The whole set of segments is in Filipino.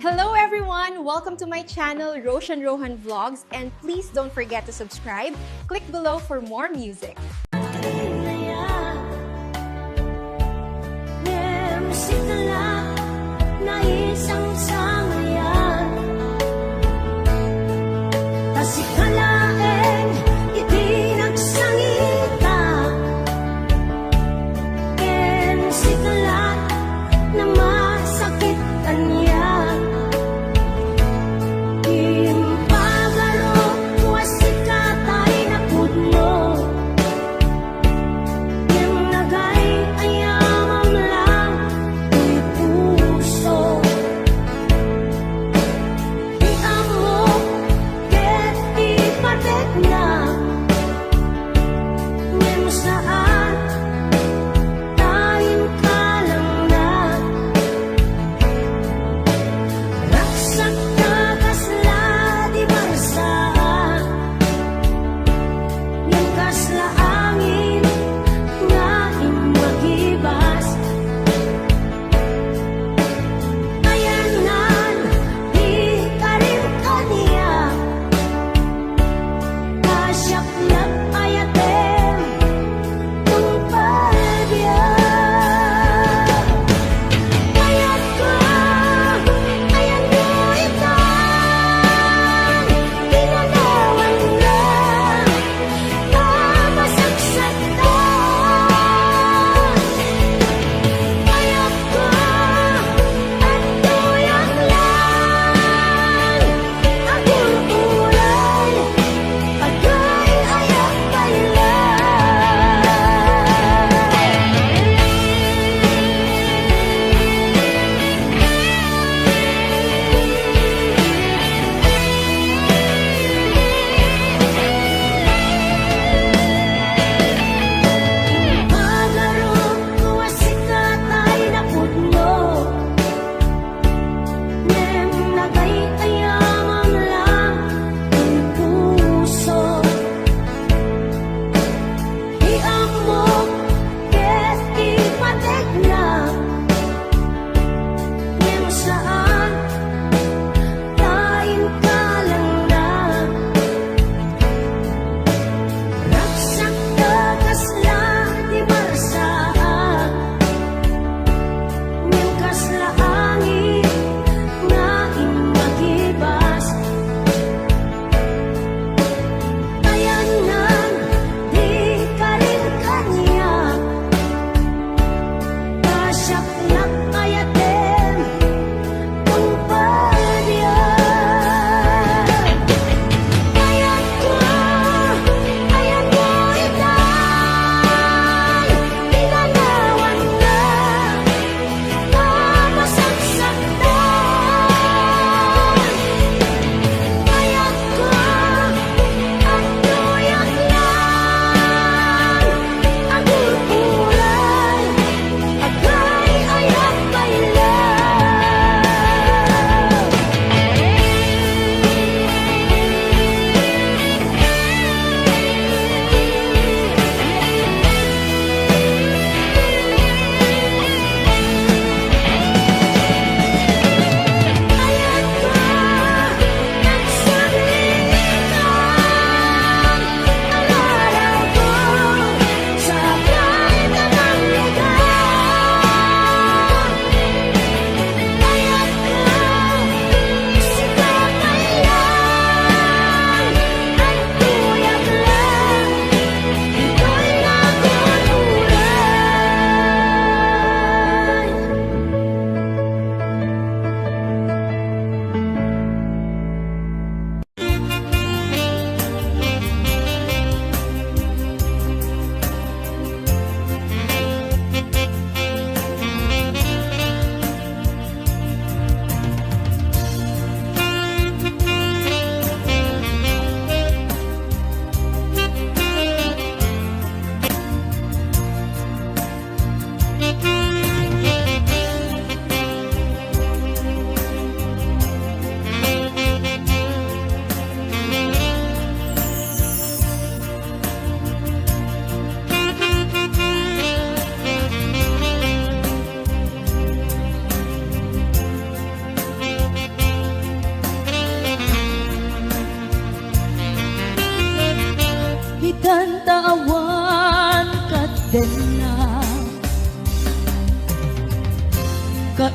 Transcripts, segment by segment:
Hello everyone! Welcome to my channel, Roshan Rohan Vlogs, and please don't forget to subscribe. Click below for more music.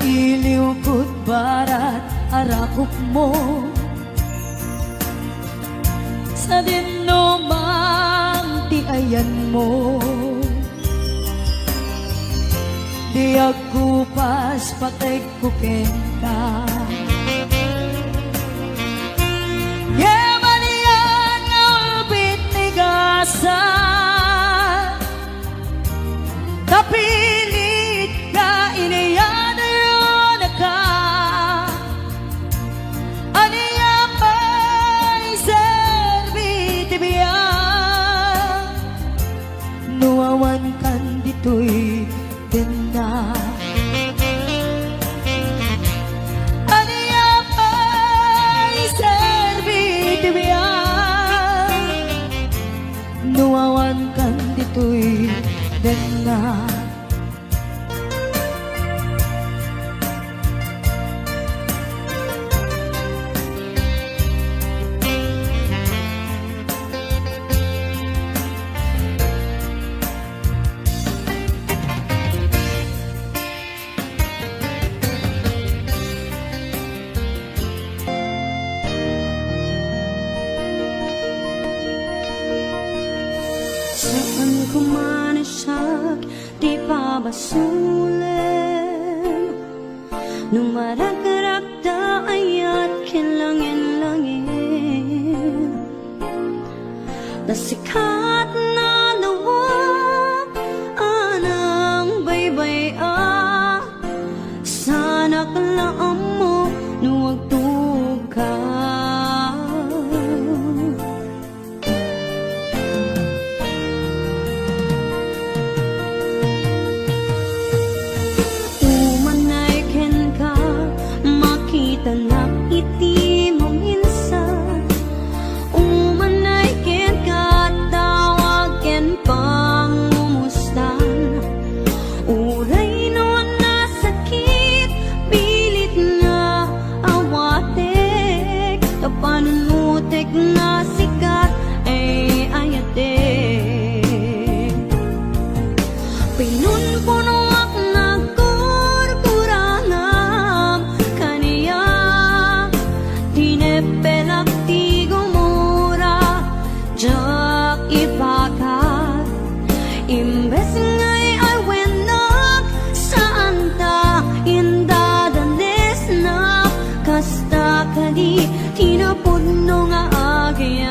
iliw ko't barat arakop mo sa dinumang ti ayan mo. Di agkupas patay kuken ka. Yaman yan nga ulbit ni gasa, tapilit ka iniyan yun ka. Aniya pa'y serbi tibiyang, nuwawan kan dito'y na. Aniya pa'y serbi tibiyang, nuwawan kan dito'y na. Saan ko man isak, di pa basulim. Nung maragkaragda ayat kilangin-langin, nasikat na lawak anang baybay-a. Sana kalaam mo nuwag ka. Tanak iti mo minsan, umanay ken katawag ken pangumustan. Uray no nasakit, pilit nga awatek, kapanunutek na sikat ay ayatek. Pinunpuno pelak ti gumura jak ibakat, imbes ngay ay wenak saan ta indadanes na kasta kadi tinapudno nga agyan.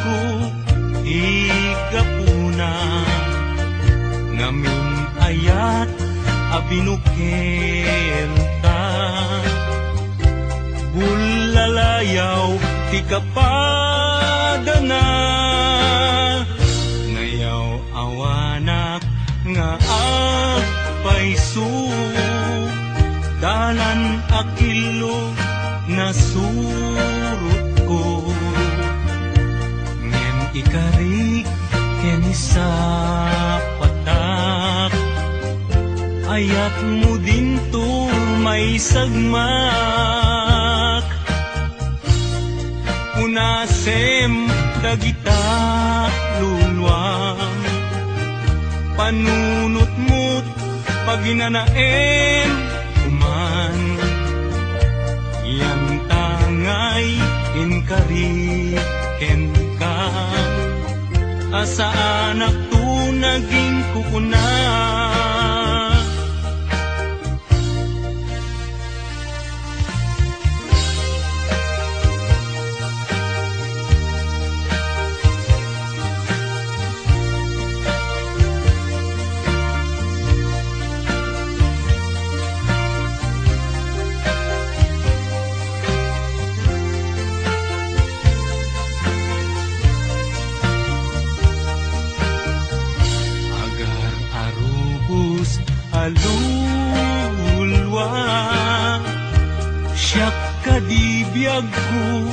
ko igapuna ngamin ayat abinukel ka bulalayaw ti kapadana ngayaw awanak nga agpaisu dalan akilo nasurot ko ngem ikarik ken sa patak ayat mo din to may sagmak unasem dagita lulwang panunot mo't paginanaem kuman yan tangay inkariken ka asa anak to naging kukuna alulwa siyak kadibiyag ko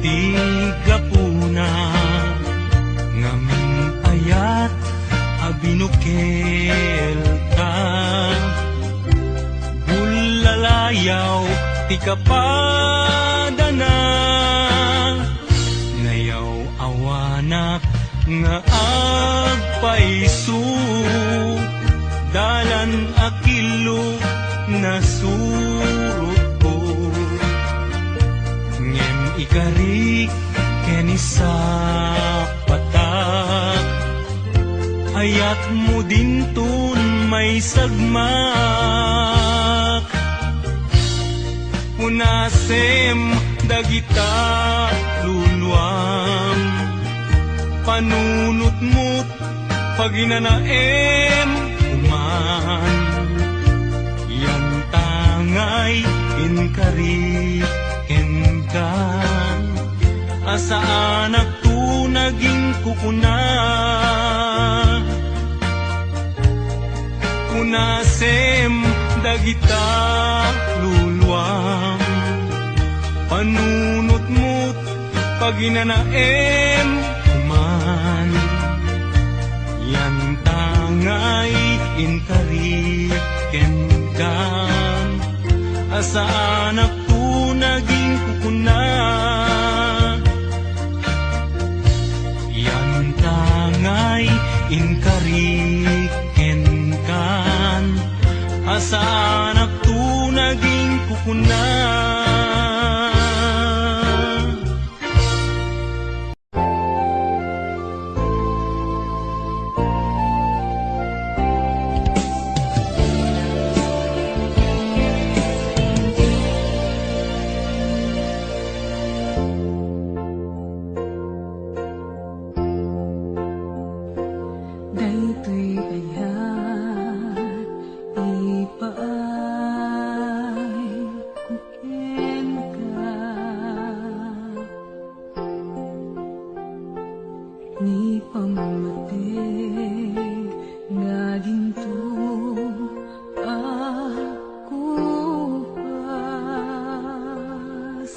di gapuna ngamin ayat abinukel ka bulalayaw ti kapadana ngayaw awanak nga agpaisu dalan akilo nasurot ko ngem ikarik ken sa patak ayat mo din tun may sagmak unasem dagita luluam panunot mo't paginanaem yan tangay inkariken ka asa anak to naging kukuna unasem dagita luluam panunot mo't paginanaem kuman yan tangay inkariken ka asa anak to naging kukuna yan tangay inkariken ka asa anak to naging kukuna ni pamamatay nga ginto ako pas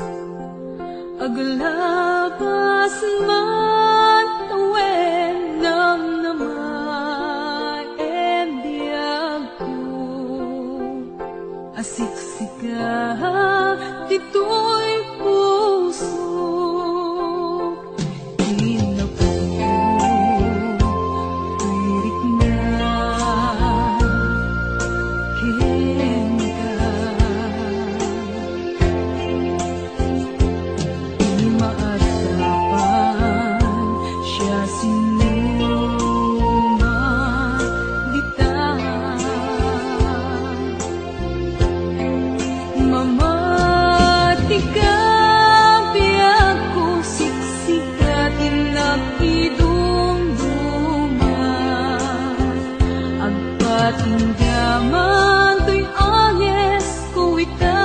aglabas man awen nam namay biyag ko asiksika dito'y puso Thank you. nakidumduma agpatinggaman to'y anyes ko ita.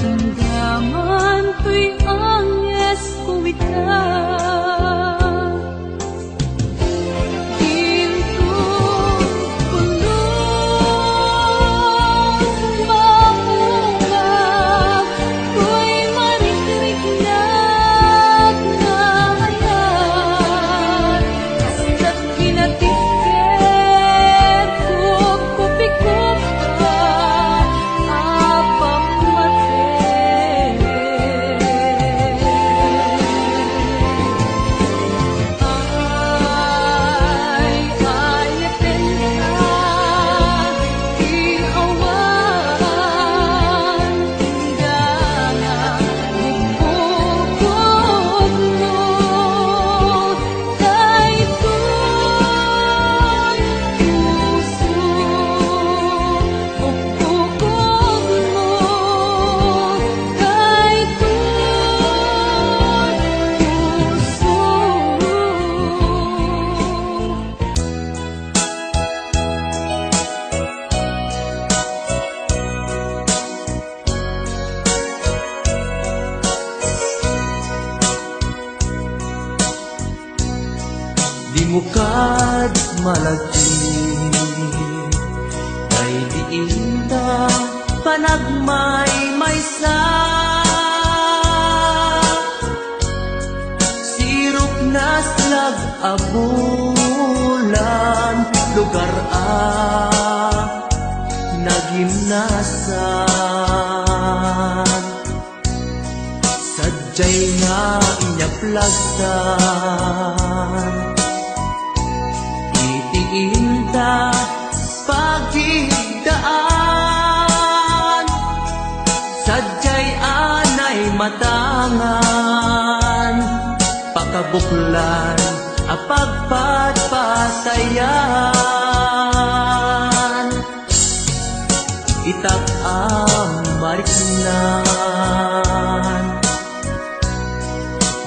Agpatinggaman to'y anyes ko ita. Di mo kad malagi kay diinda panagmay maysa sirop na slag abulan lugar nagimnasan sadyay nga inyaplasan itiinta pagigdaan sadyay anay matangan pakabuklan apagpatpatayan itak mariknan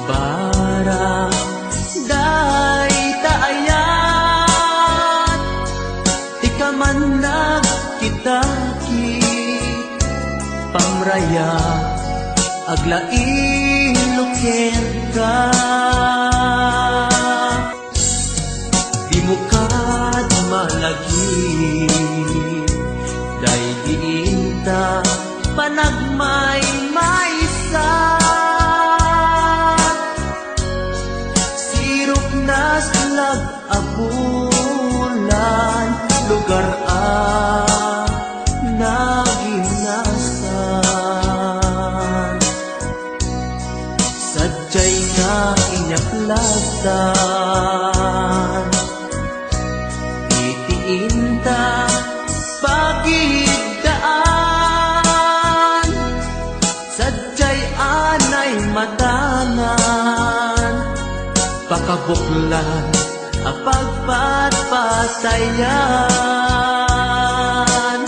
bara day taayan ikaman nagkitaki pamraya aglain luker ka di mo kad malagi day diinta panagmay maysa sirop na slag abulan lugar nagimnasan sadyay nga inyaplasan itiinta pagigdaan kabuklan a pagpatpatayan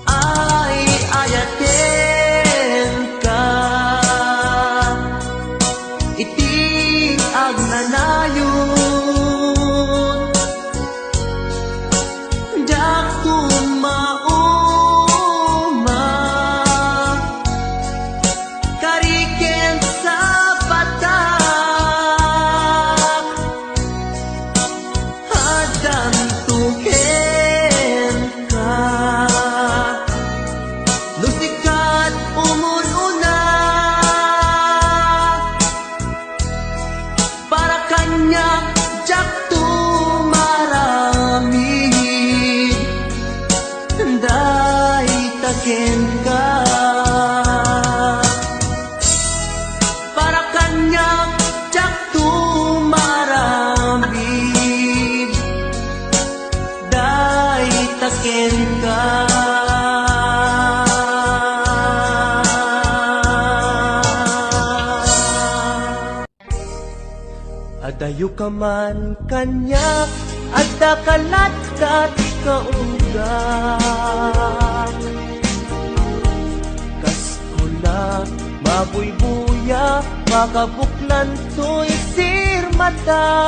ay ayaten ka iti agnanayon dakto mauma kariken sa patak hadam tuken ka lusikat umuruna para kanya jakto marami day taken ka para kanyang jakto marami day taken ka adayo ka man kanya at dakalat-kat kaunggak kas kula mabuybuya makabuklan to'y sirmatak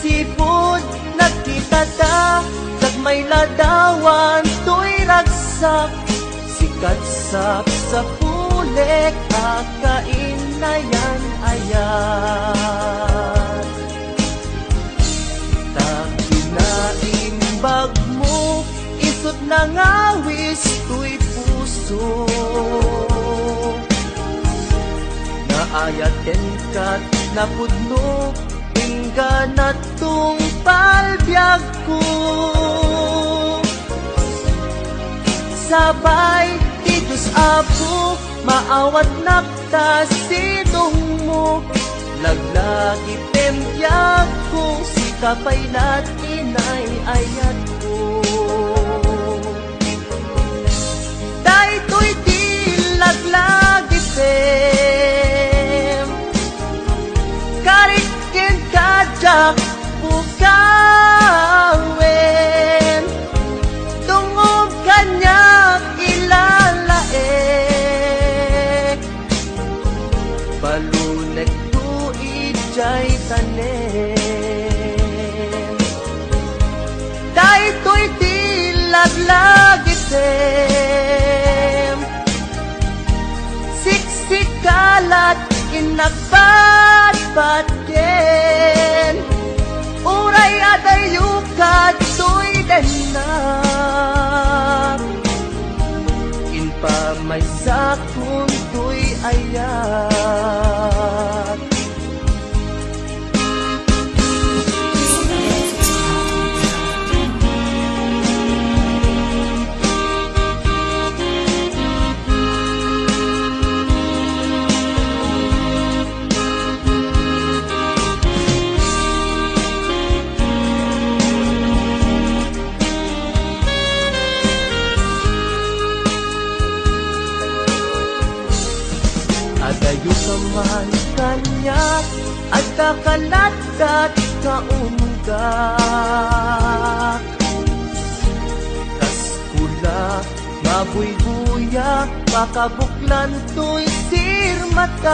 sipod nagkita ta may ladawan to'y ragsak sikat sak sa pulek akain na yan ayan takina'imbag mo isot na ngawis to'y puso naayaten kat napudno ingga na tong palbiag ko sabay ti Diyos Apo maawat nakta sidong mo laglagi pempyag ko si kapaylat inay ayat ko daytoy di laglagi pem karikin kajak pukawen tungog kanyak ilalae balunek tu ijay tanem daytoy di laglagi tem siksikalat inagbatbatken uray adayukat to'y denak inpamay sakon to'y ayat adayo ka man kanya at kakalat-kat kaunggak kas kula mabuybuya makabuklan to'y sirmatak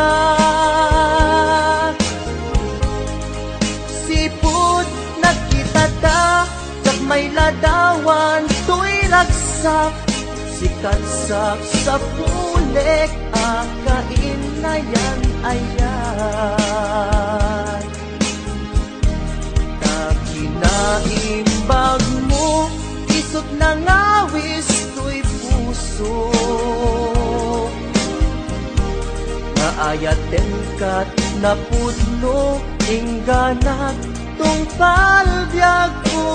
sipod nagkita ta kag may ladawan to'y ragsak sikat sak sa pulek akain na yan ayan takinaimbag mo isot na ngawis to'y puso naayaten kat napudno ingganat tong palbiag ko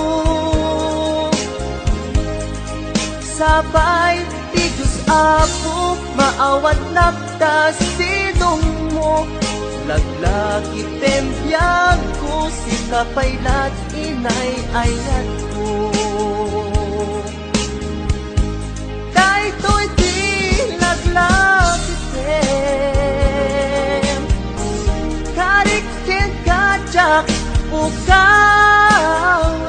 sabay ti Diyos Apo maawat nakta sidong mo laglagi tempyag ko si kapaylat inay ayat ko daytoy di laglagi tem kawen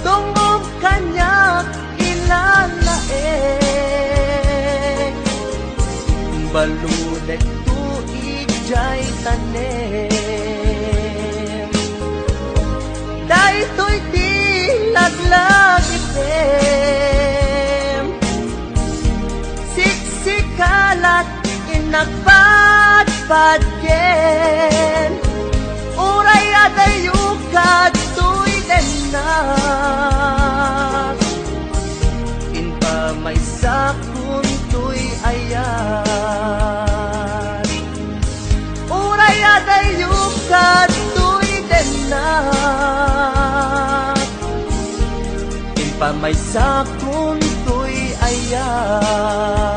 tungog kanyak ilalae baludek tuig jay tanem daytoy di laglag item siksikalat inagpadpad ken uray adayukat tuy denak inpa may sakun tuy ayat uray adayukat tuy denak inpa may sakun tuy ayat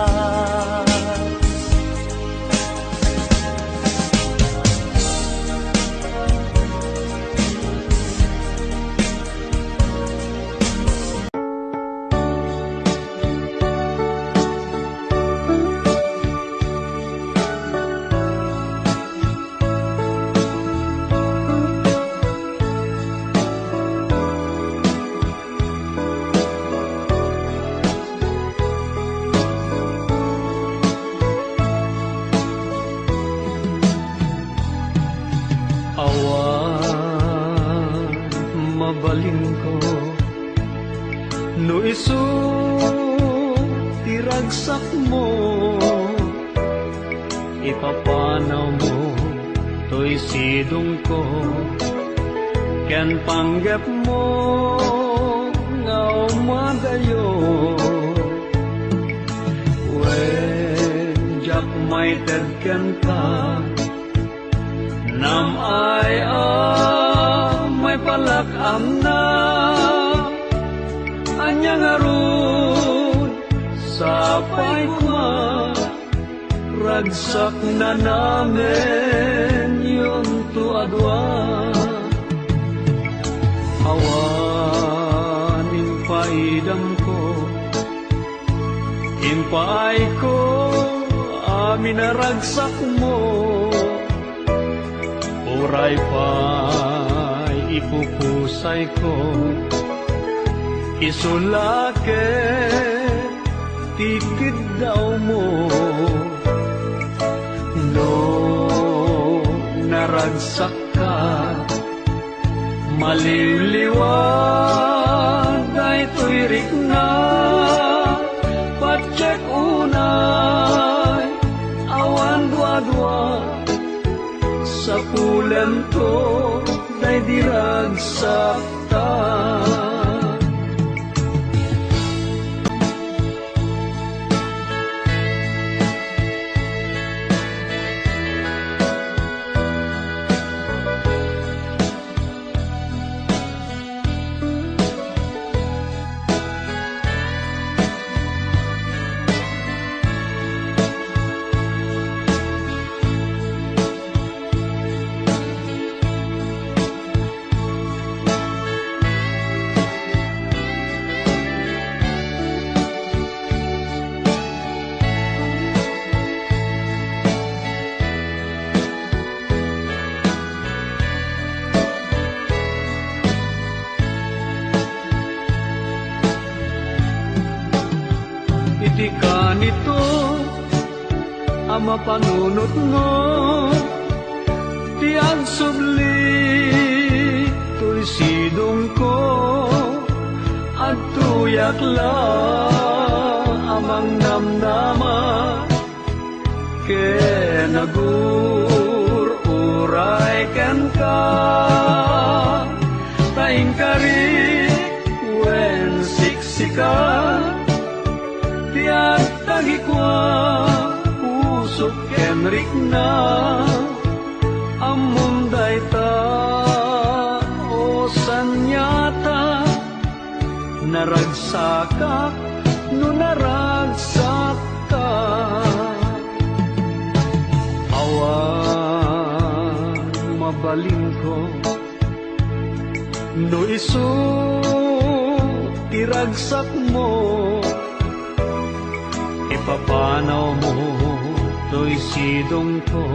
mabalin ko no isu tiragsak mo ipapanaw mo to'y sidong ko ken panggap mo nga umadayo when jak may tedken ka nam ay may palakam na anyang arun sapay kuma ragsak na namin yung tuadwa awanin paidam ko impaay ko amin na ragsak mo uray pa'y ipupusay ko isulake tikid daw mo no naragsak ka maliliwan daytoy rikna patsek unay awan dua-dua sa pulan to day diragsak ta iti ka nito ama panunot mo ti agsubli to'y sidong ko at tuyak la amang namnama ke nagur uray ken ka taing kari wen siksika tiyak tagikwa usok kenrik na amunday ta o sanyata naragsaka no naragsaka awan mabalin ko no isu iragsak mo ipapanaw mo to'y sidong ko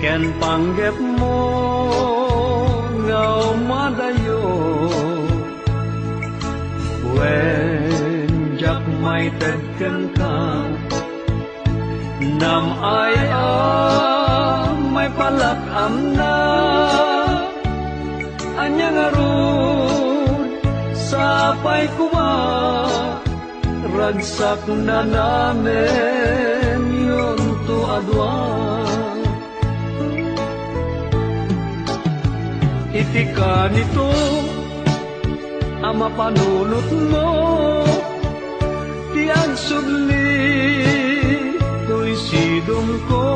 ken panggep mo ngao madayo wen jak may tedken ka nam ay may palak amna anya ngarud sapay kuma ragsak na namin yun to adwa itika nito ama panunot mo tiang sudli to'y sidong ko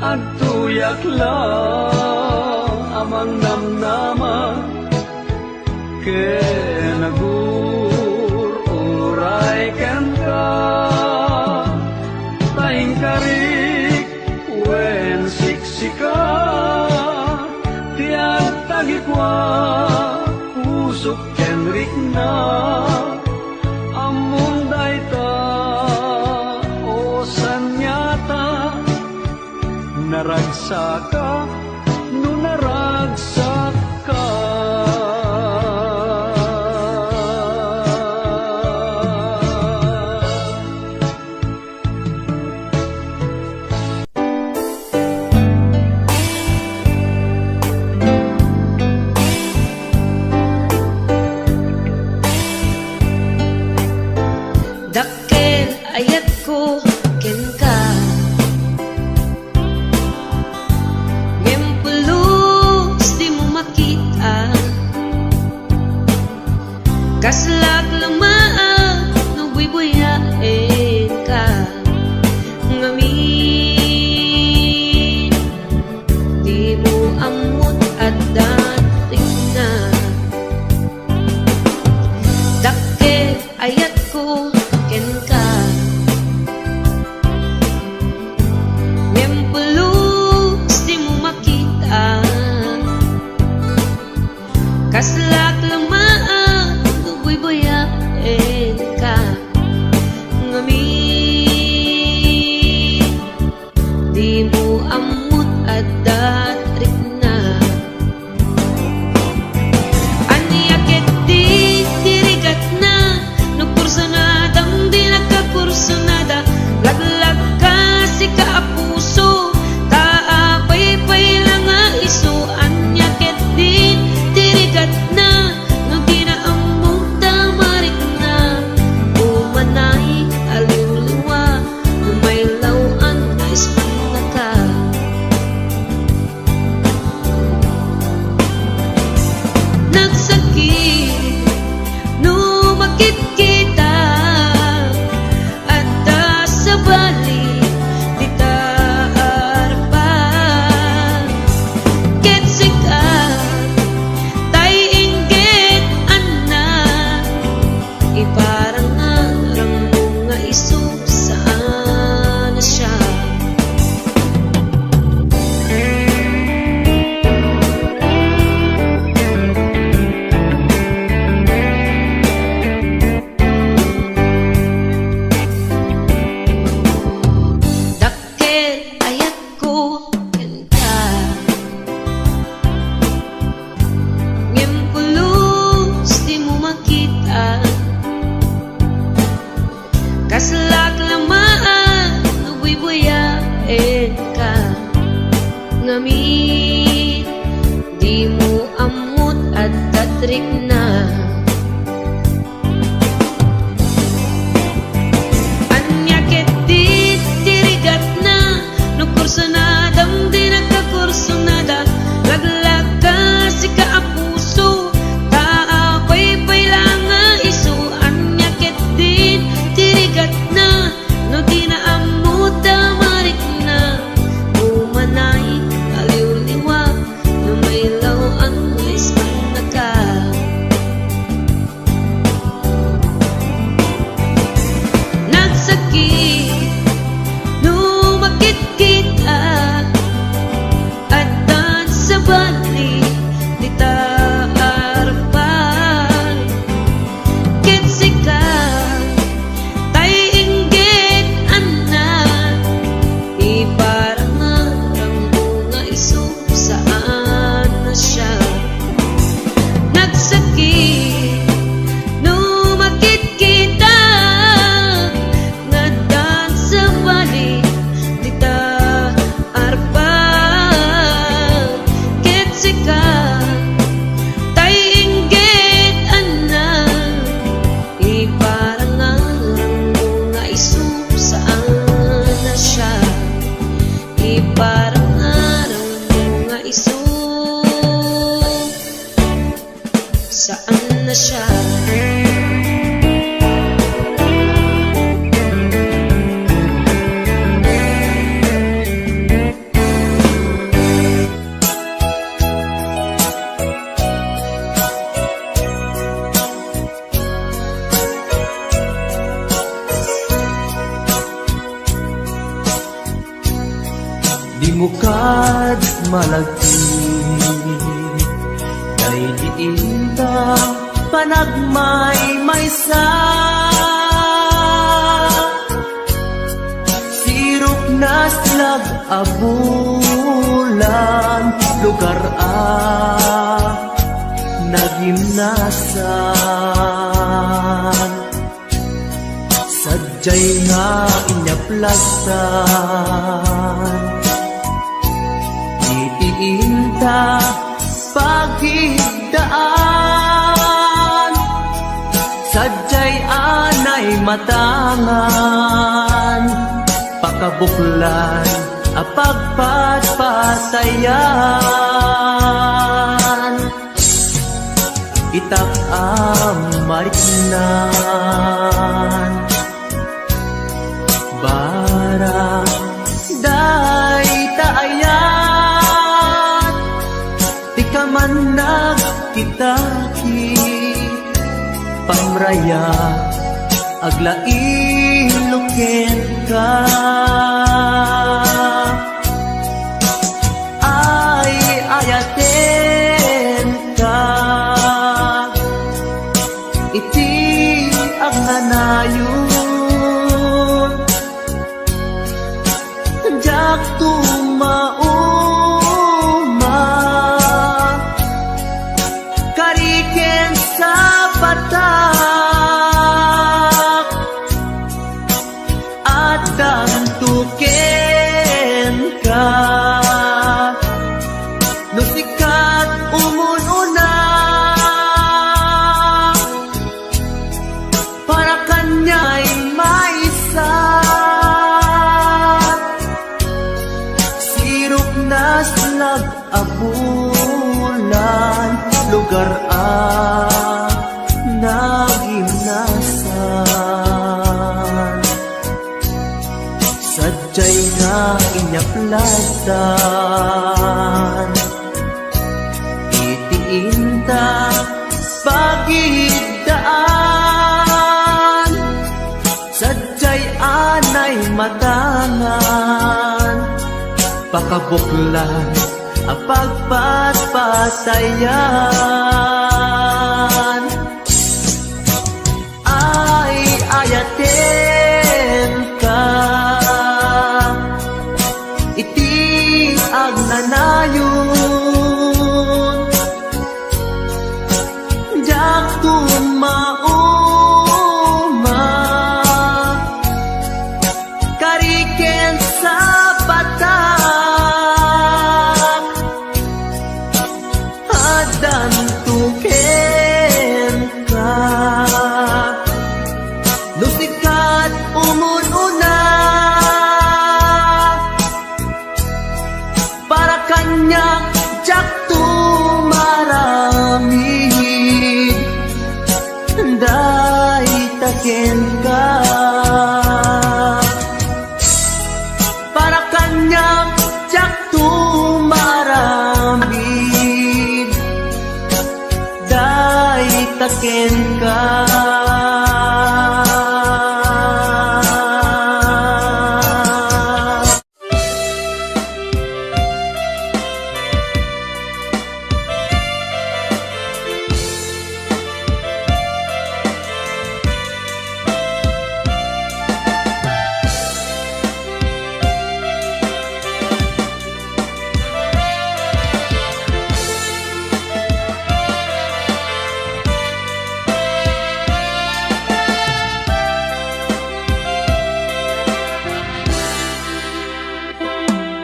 at tuyak lang amang namnama kenagur uray ken ka tahing karik wen siksika tiang tagikwa pusok kenrik na among dayta o sanyata naragsaka no naragsaka dakkel ayat ko ken ka ngempulus di mo makita kaslag lamaan no buy-buyain ka ngamin di mo amot at dating na dakkel ayat ko ken ka ngempulus di mo makita kaslak lamaan no buy-buyain ka ngamin di mo amot at datrik na aniyak di dirigat na no kursanadang di nakakursanada laglag ka si kaapuso taapay-pay lang nga iso anyaket din dirigat na no di na among tamarik na umanay aliw-liwa no may lawan na ispanaka nagsakit no makikita at sa balik di taarpan ketsika tay inggit anak iparang ngarang mga iso saan na siya dakkel ayat ko ken ka ngempulus di mo makita kaslak lamaan no buy-buyain ka ngamin di mo amot at datrik na anyaket di dirigat na no kursanadang di nakakursanada laglag ka si kaapuso taapay-pay lang nga iso anyaket din dirigat na no di na amot tamarik na umanay aliw-liwa no may lawan na ispanaka saan na siya? Di mo kad malagti Kay diinta panagmay-maysa Sirok na slag abulan Lugar nagimnasan Sadyay nga inyaplasan Itiinta pagigdaan Sadyay anay matangan Pakabuklan apagpatpatayan Itak mariknan Barang day taayat Di ka man nagkitaki Pamraya aglailukin ka Ay ayaten ka Iti ang hanayon Jak tumauma Kariken sa patak At dantuken ka Nusikat umununa Para kanya'y maisa Sirok na slag abulan Lugar nagimnasan Sadyay nga inyaplasan Itiinta pagigdaan Sadyay anay matangan Pakabuklan apagpatpatayan Ay ayaten ka Iti agnanayon Jak tumauma Kariken sa patak Adan tuken ka Lusikat umununa Para kanya jak tumaramid Day taken ka Para kanya jak tumaramid Day taken ka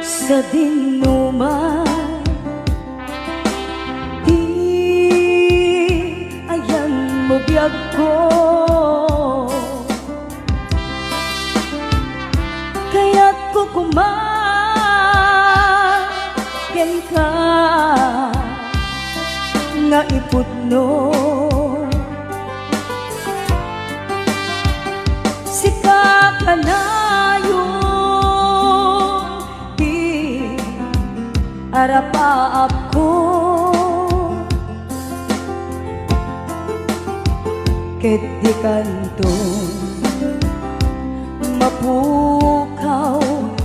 Sa dinuman Di ayan mo biyag ko Kaya't kukumagen ka Nga nga ipudno si kakanayon di arapaap ko ket di kanto mapukaw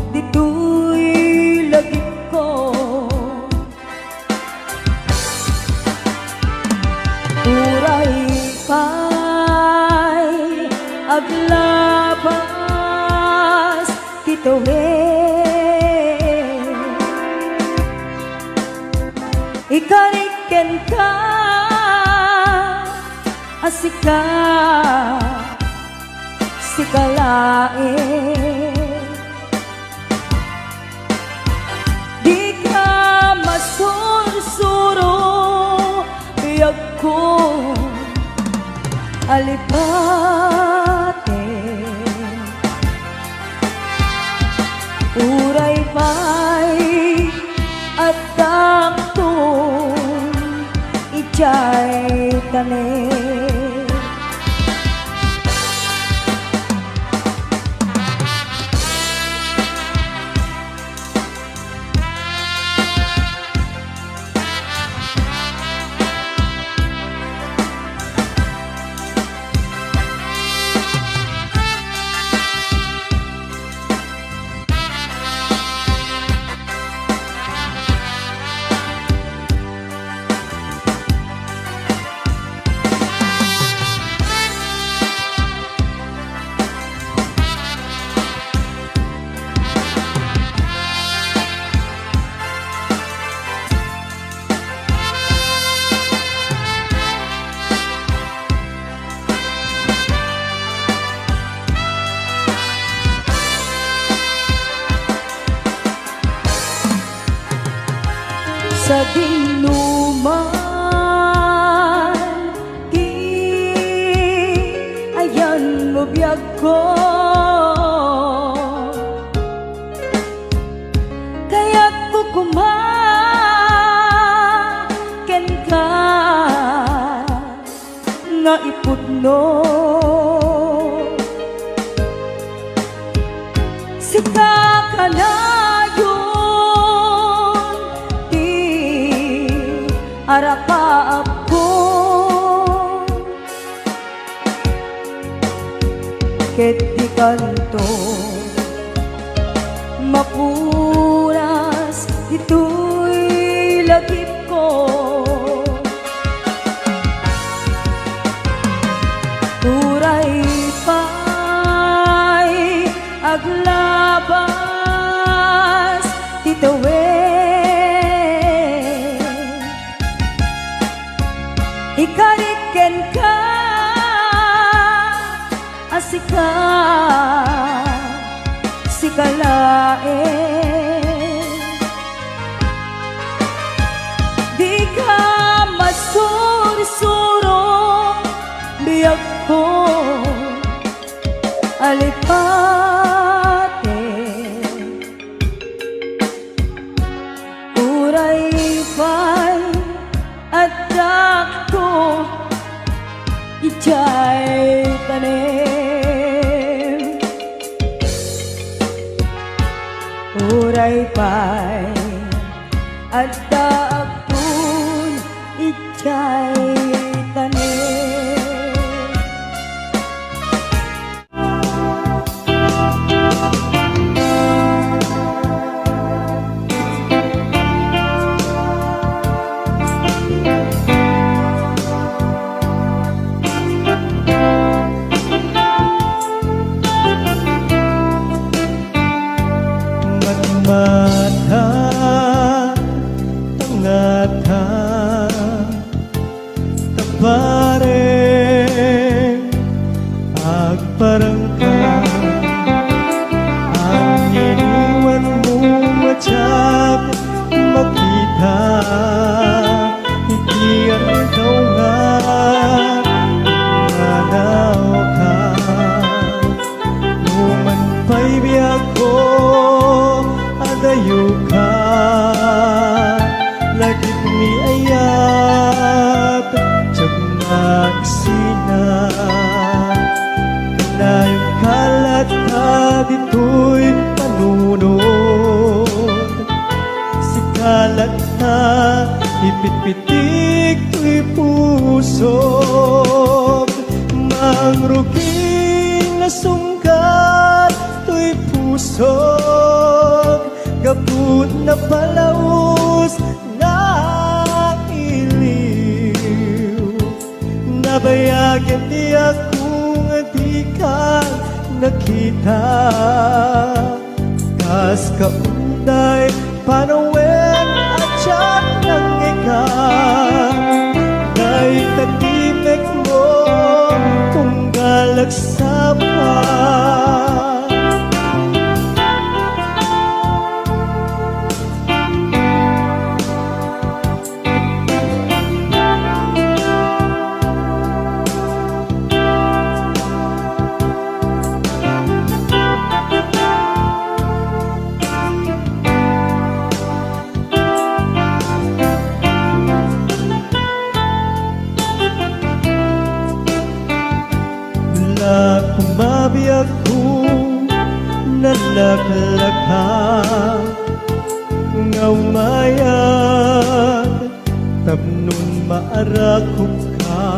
dito'y lagip ko uray pa'y aglabas kitawe ikariken ka asika sikalae di ka masursuro biyag ko alipate uray pa'y at taktong ijay tane sa dinuman di ayan mo biyag ko kaya't kukumaken ka nga ipudno si kakanayon arapaap ko ket di kanto mapuras dito'y lagip ko uray pa'y aglabas titawe ikariken ka asika sikalae di ka masursuro biyag ko alipate uray pa'y at takto ijay tanem uray pa'y at takto ijay tanem mata tangata tapare agparangka ang iniwan mo matyak makita ikiyan ikaw nga manaw ka human pa'y biyag ko adayo ka lagip ni ayah isina kanayong kalat na dito'y panunod si kalat na ipitpitik to'y puso mangruging na sungkat to'y puso gabut na palaos na iliw nabayagan di akong di ka nakita kas kaunday panawen at siyak ng ikaw na'y tatimek mo kung galagsapa kumabiyak ko nalaklaka ngaumayag tapnon maarakop ka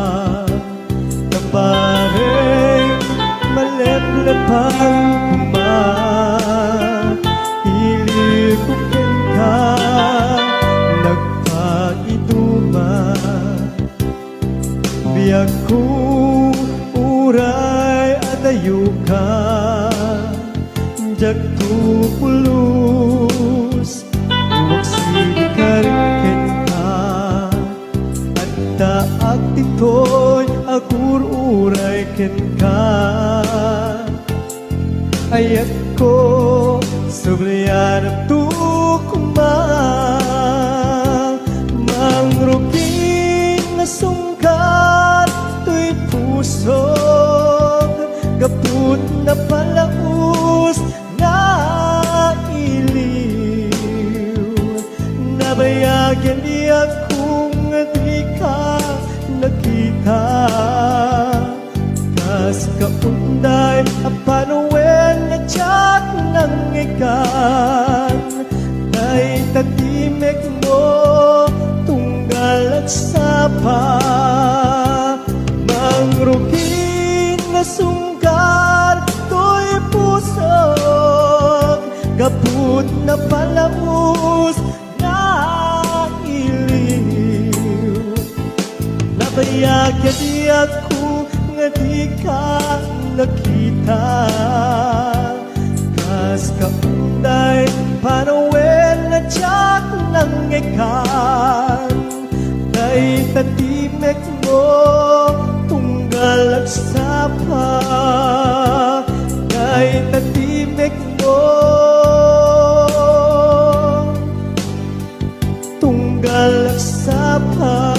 kabareng maleplepang kumahilikukin ka nagpaiduma biyak ko uray adayo ka jagto pulus magsikarken ka at taak dito'y agur uray ken ka ayat ko sabliyan to kuma mangruging na sungkat to'y puso kaput na palaus na iliw nabayagan di akong di ka nakita kas kaunday apanawen na tiyak ng ikan na'y tatimek mo tunggal at sapa mangruging na sungkar to'y pusok kaput na palamus na iliw nabayagan di ako nga di ka nakita kas kaunday panawen na tiyak ng ikan na'y tatimek mo tunggal at sapa na'y tatimek mo tunggal at sapa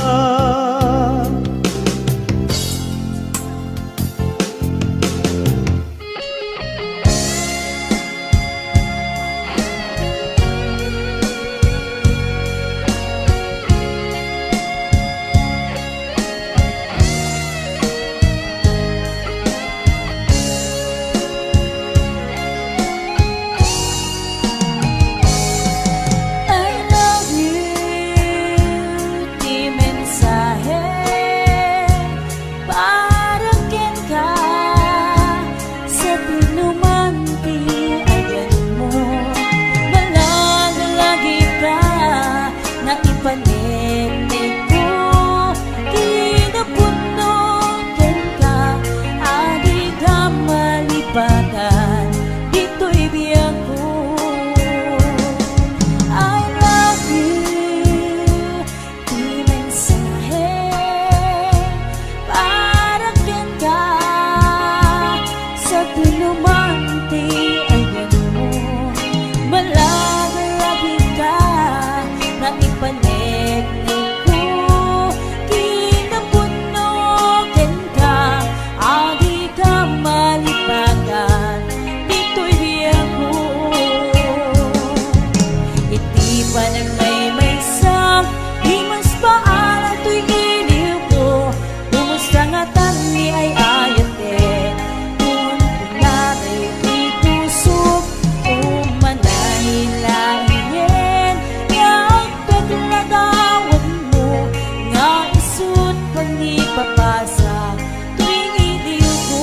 pangipapasa tuwing iliw ko.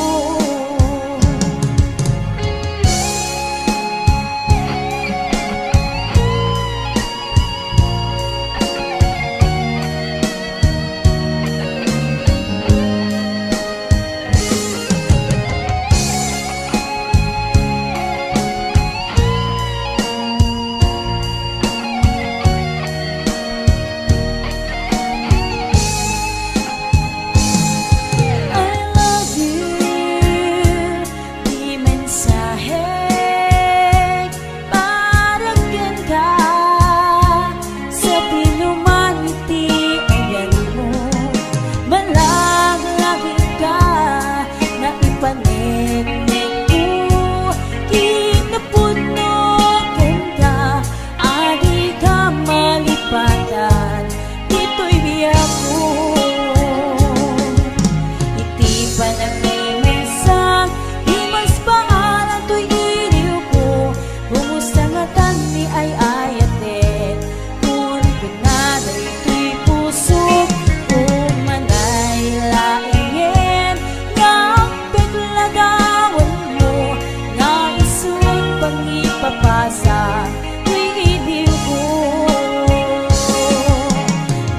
Papasa tuwing iliw ko.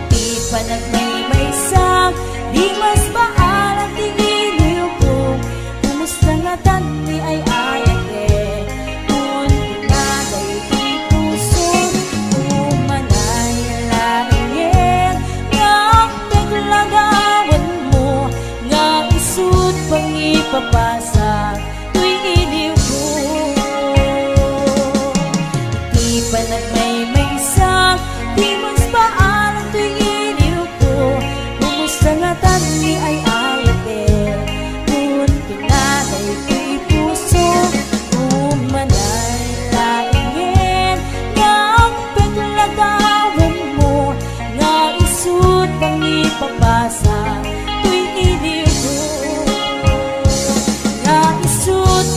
Di pa nagmaymaysak, di mas paalam tuwing iliw ko. Kumusta nga tani ay ayate, kung pinatay ko'y puso, umanay laingin, nga ang paglagawan mo, nga isut pang ipapasa tuwing iliw ko.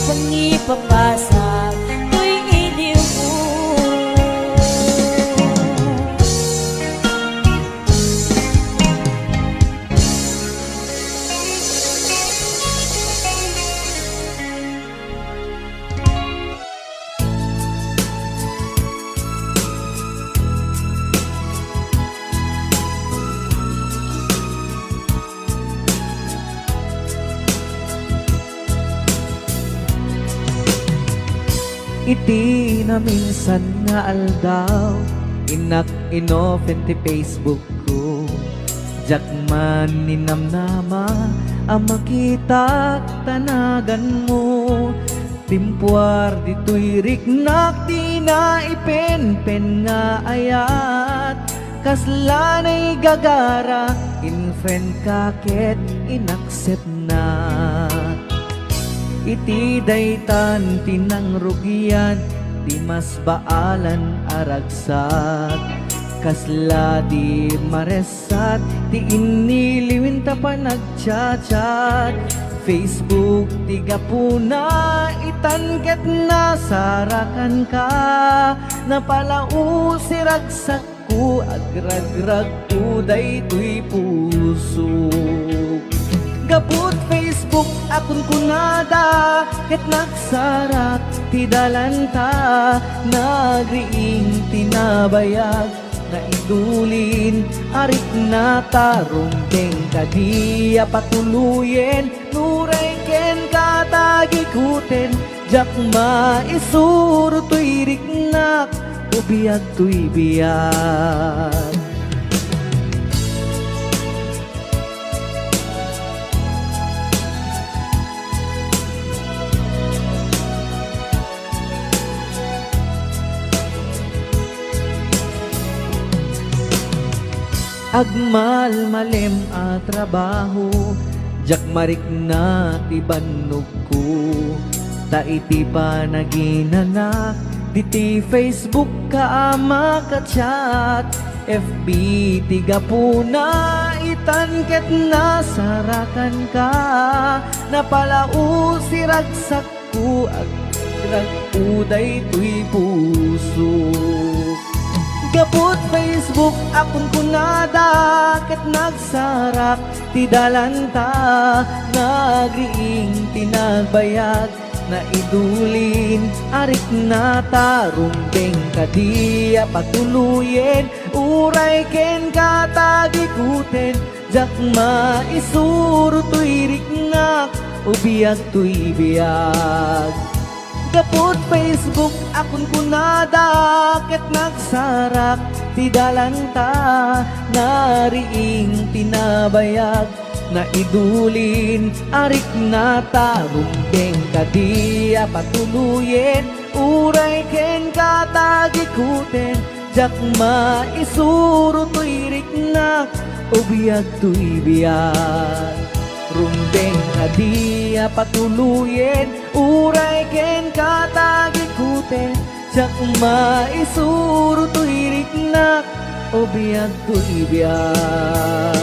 Pangipapasa tuwing iliw ko. Iti na minsan nga aldaw, inak inofen ti Facebook ko. Jakman ninamnama, ang makita tanagan mo. Timpuar dito'y riknak, di na ipenpen nga ayat. Kaslanay gagara, in-friend kaket, inaccept na. Iti daytan tinang rugian, di mas baalan aragsat. Kasla di maresat, di iniliwin ta pa nagchat-chat. Facebook tiga puna, itanket na sarakan ka. Napalau si ragsak ko, agrag-rag ko daytoy puso. Gaput Facebook akon kunada, ket nagsarak ti dalanta. Nagriing tinabayag, na idulin arit na tarumbeng kadiya patuluyen. Nuray ken katagikuten, jak maisuro to'y riknak, ubiyag to'y biyag. Agmal malem a trabaho, jak marik na ti bannog ko. Ta iti pa naginanak, diti Facebook ka ama ka-chat. FB tiga puna, itanket na sarakan ka. Napalau si ragsak ko, agrag uday to'y puso. Kaput Facebook akon kunada ket nagsarak ti dalanta nagriing tinagbayag na idulin arik nata rumbeng kadia patuluyen uray ken katagikuten jak maisuro tuy riknak ubiyag tuy biyag. Kaput Facebook akon kunada ket nagsarak ti dalanta nariing tinabayag na idulin arik nata rumbeng kadia patuluyen uray ken katagikuten jak maisuro tuy riknak ubiyag tuy biyag. Rumbeng kadia patuluyen uray ken katagikuten jak maisuro tuy riknak ubiyag tuy biyag.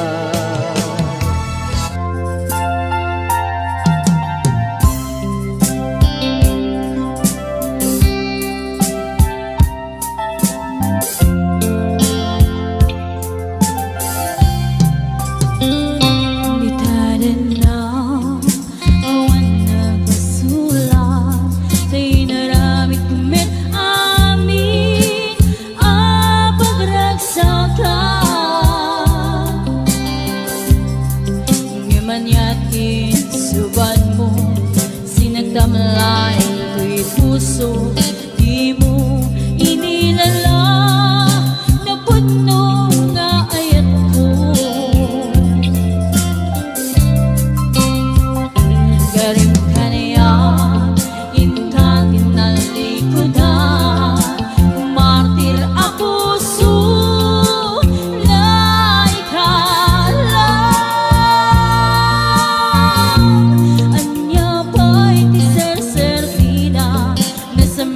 Damlay ko'y puso, di mo inilala na puno nga ayat ko. Garim ka niya, intang inalikodan, martir ako sulay ka lang. Anya ba'y ti serservina na sa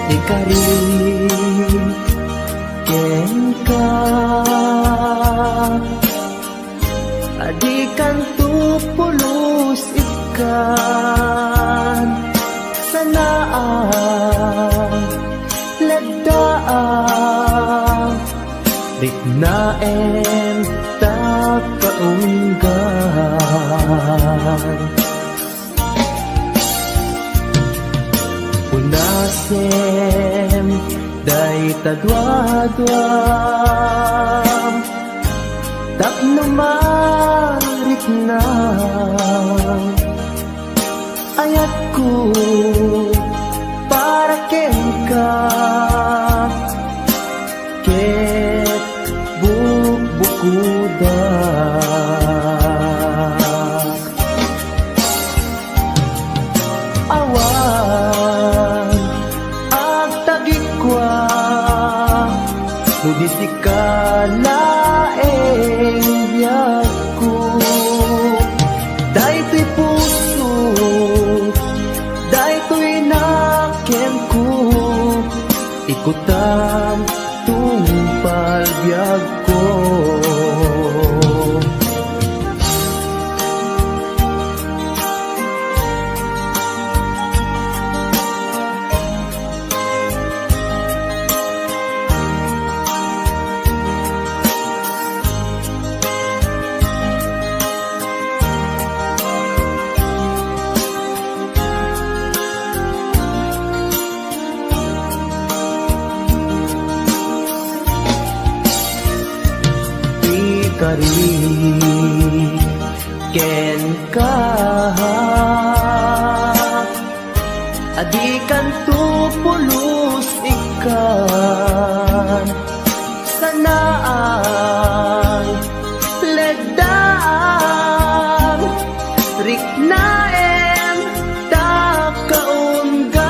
Ikari ken ka adikan tu pulos ikan sanaan lagdaan riknaen ta kaunggan Unasem day tadwadwam tapno mariknam ayat ko para ken ka ket bukuda awan ang tagikwa nudi sikalaeng biyag ko daytoy puso daytoy nakem ko ikutam tungpal biyag ko Ikari ken ka adikan tu pulos ikan sanaan ledaan riknaen ta kaunggan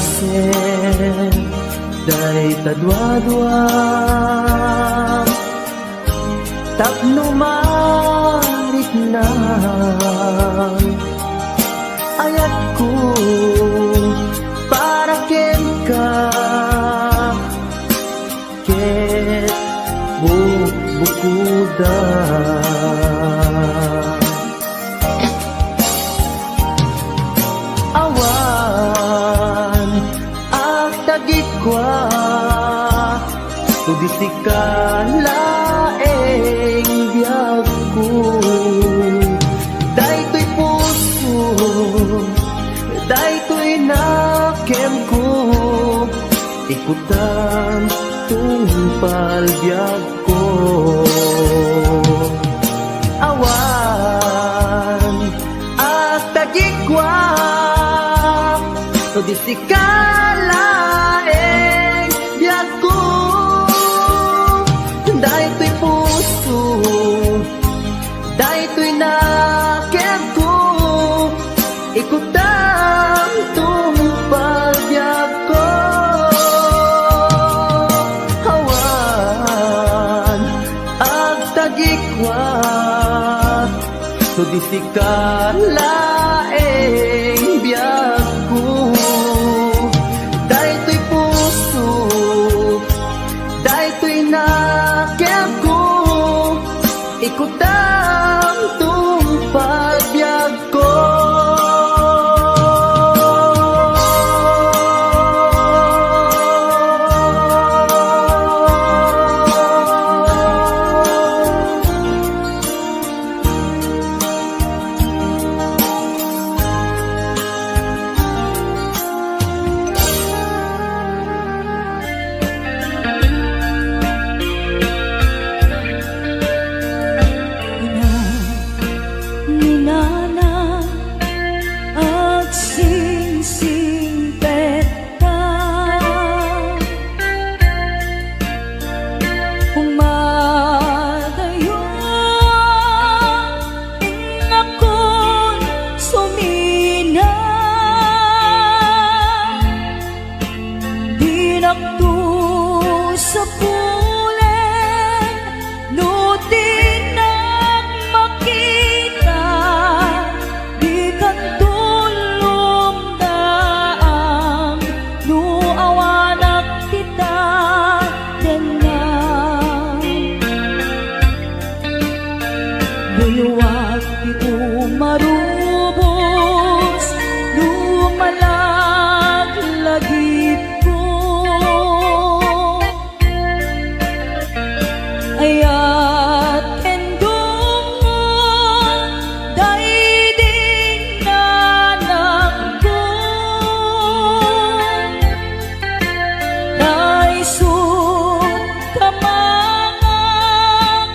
unasen day tadwadwam tapno mariknam ayat ko para ken ka ket bukuda awan ang tagikwa tudi sikalaeng biyag ko daytoy puso daytoy nakem ko ikutan tungpal biyag ko awan at tagikwa tudi sikalaeng biyag ko daytoy puso daytoy nakem ko ikutam tungpal biyag ko awan ang tagikwa tudi sikalaeng biyag ko daytoy puso daytoy nakem ko ikutam tungpal biyag ko Ina Duyuwag di umarubos, lumalaglagip ko. Ayat kendong mo, daigdig nanak ko. Naisut kamangak,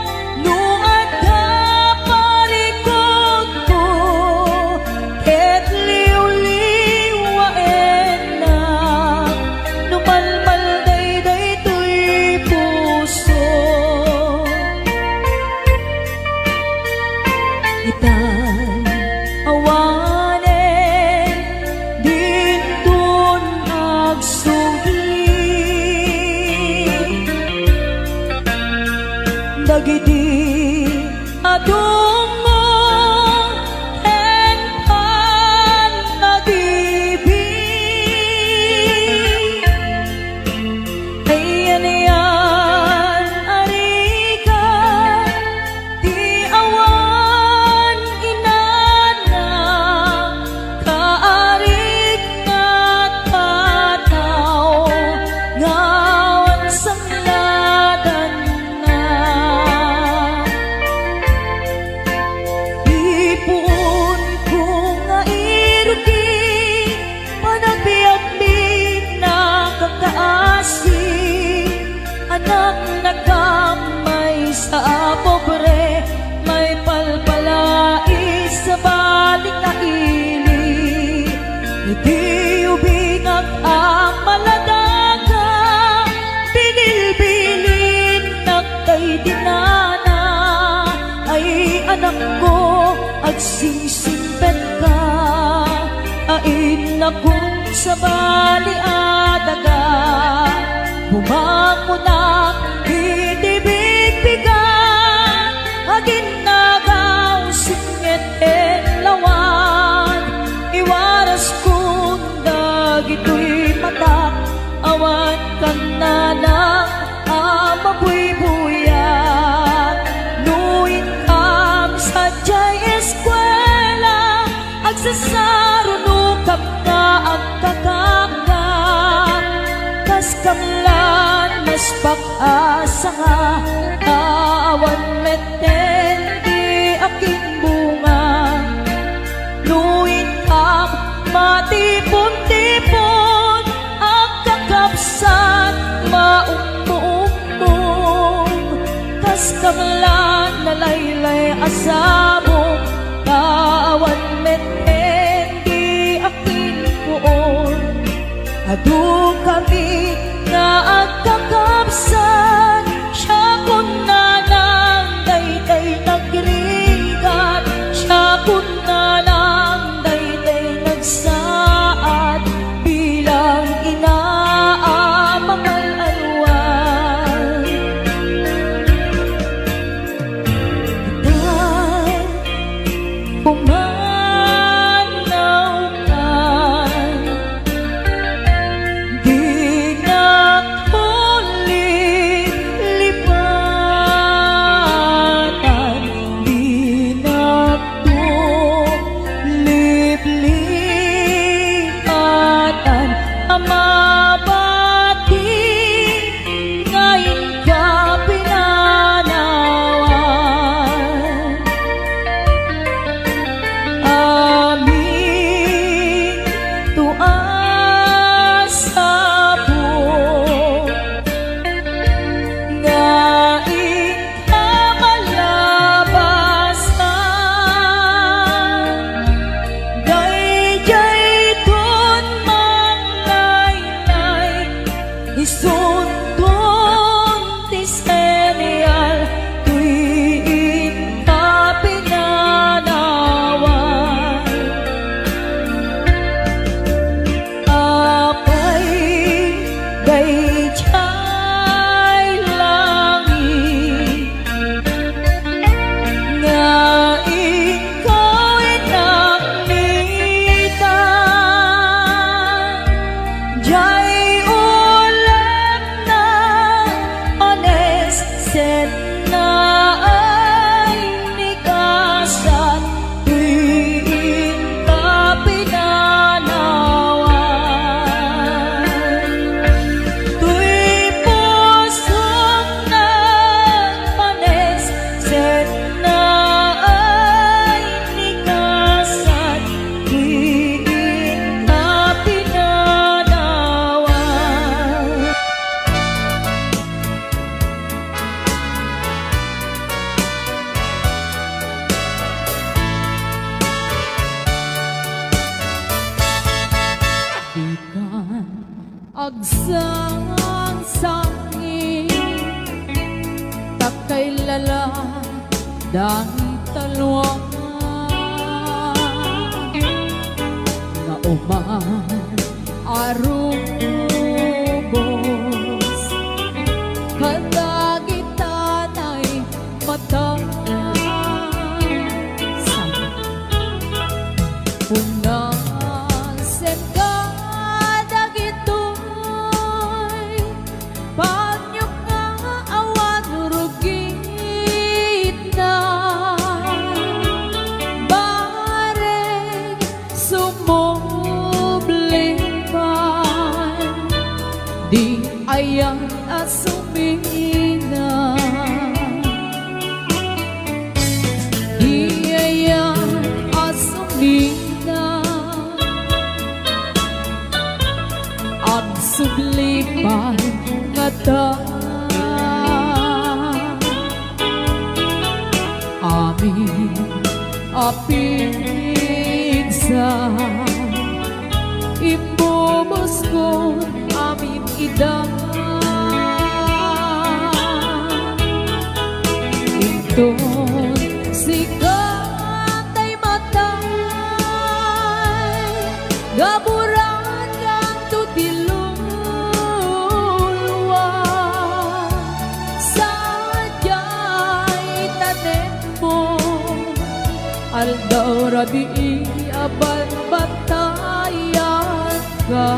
nuad ka parikot ko. Ket liw-liwaen na, numalmal dayday to'y puso. Ita'y awanen, dintun agsugli. Dagiti adung mo, ken pan nag-ibig. Ayan yan, arikan, di awan inana, kaarik nga tataw, ngawan sangladan na. Ipon ko nga irti, panagbiag-big na kakaasi, anak na kamay sa pobre, may palpalais sa balik na ili. Iti ubingag ang maladaga, binilbilin nakay dinana. Ay anak ko, agsingsimpet ka, ain akong sa bali adaga. Bumako na itibig-bigan, agin nagaw singit en lawan. Iwaras kong dagito'y matak, awan kang nanang amabuy-buyat. Nuin kam sa jay eskwela, agsasarunukap na ang kakangkat. Kas kamlan mas pag-asa nga, awan meten di aking bunga. Nuin kam matipon-tipon, ang kakapsan maumpo-umpong. Kas kamlan nalaylay asamo, awan meten di aking puon. Adu kami nga agkakapsan, siya kun nanang dayday nagrigat, siya kun nanang dayday nagsaad, bilang inaamangal alwan. Ita'y pumanaw ka, di nakulit lipatan, di nakulip-lipatan, amabati ngayon ka pinanawan. Nagsang-sangi takay lala dahil talwa nga uman arubos kadagitan ay mata punasen ka dagitoy panyok nga awan rugit na bareng sumublipan di ayan asumina di ayan asumina ang sublipan nga ta amin apigsa imbubos ko amin ida inton sikatay matay gaburan kang tutilulwa sadyay tanem mo aldaw rabi aban batayan ka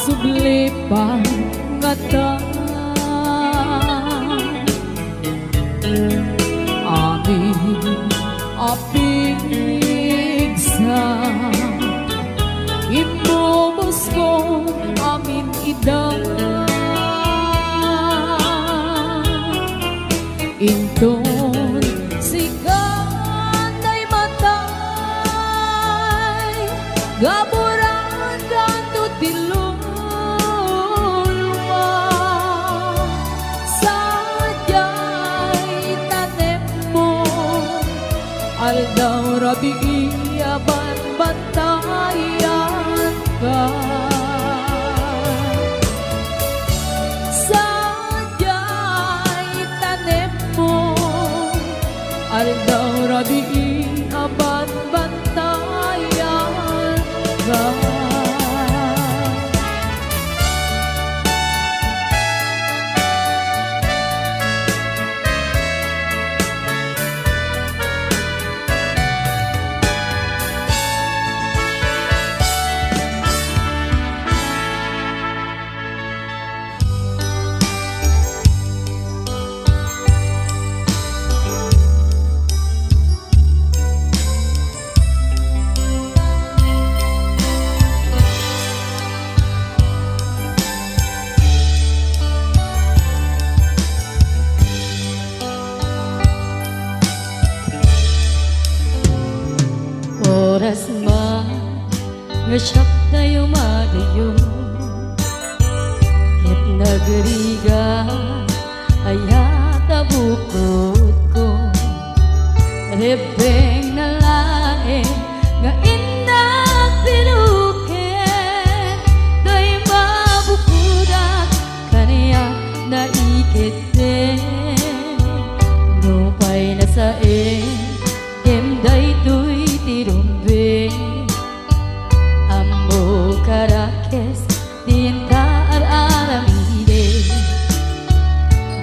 sublipan nga ta amin apigsa imbubos ko amin ida inton sikatay matay gaburan kang tutilulwa sadyay tanem mo aldaw rabi aban batayan ka sadyay tanem mo aldaw rabi aban batayan ka. Oras man nga siyak tayo madayo ket nagriga ayata bukod ko rebeng na lae nga indak pinuken day mabukudak kaniya na ikete no pay na sa day tuy tirumbe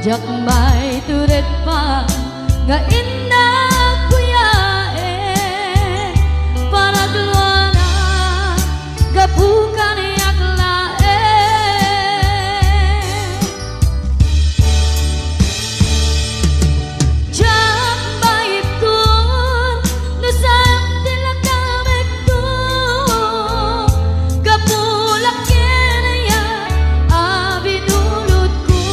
Jak may turet pa nga inakuyae para duana gabukan yaklae Jak may tur nasam tilakamek tu gabulak kinaya abinulot ko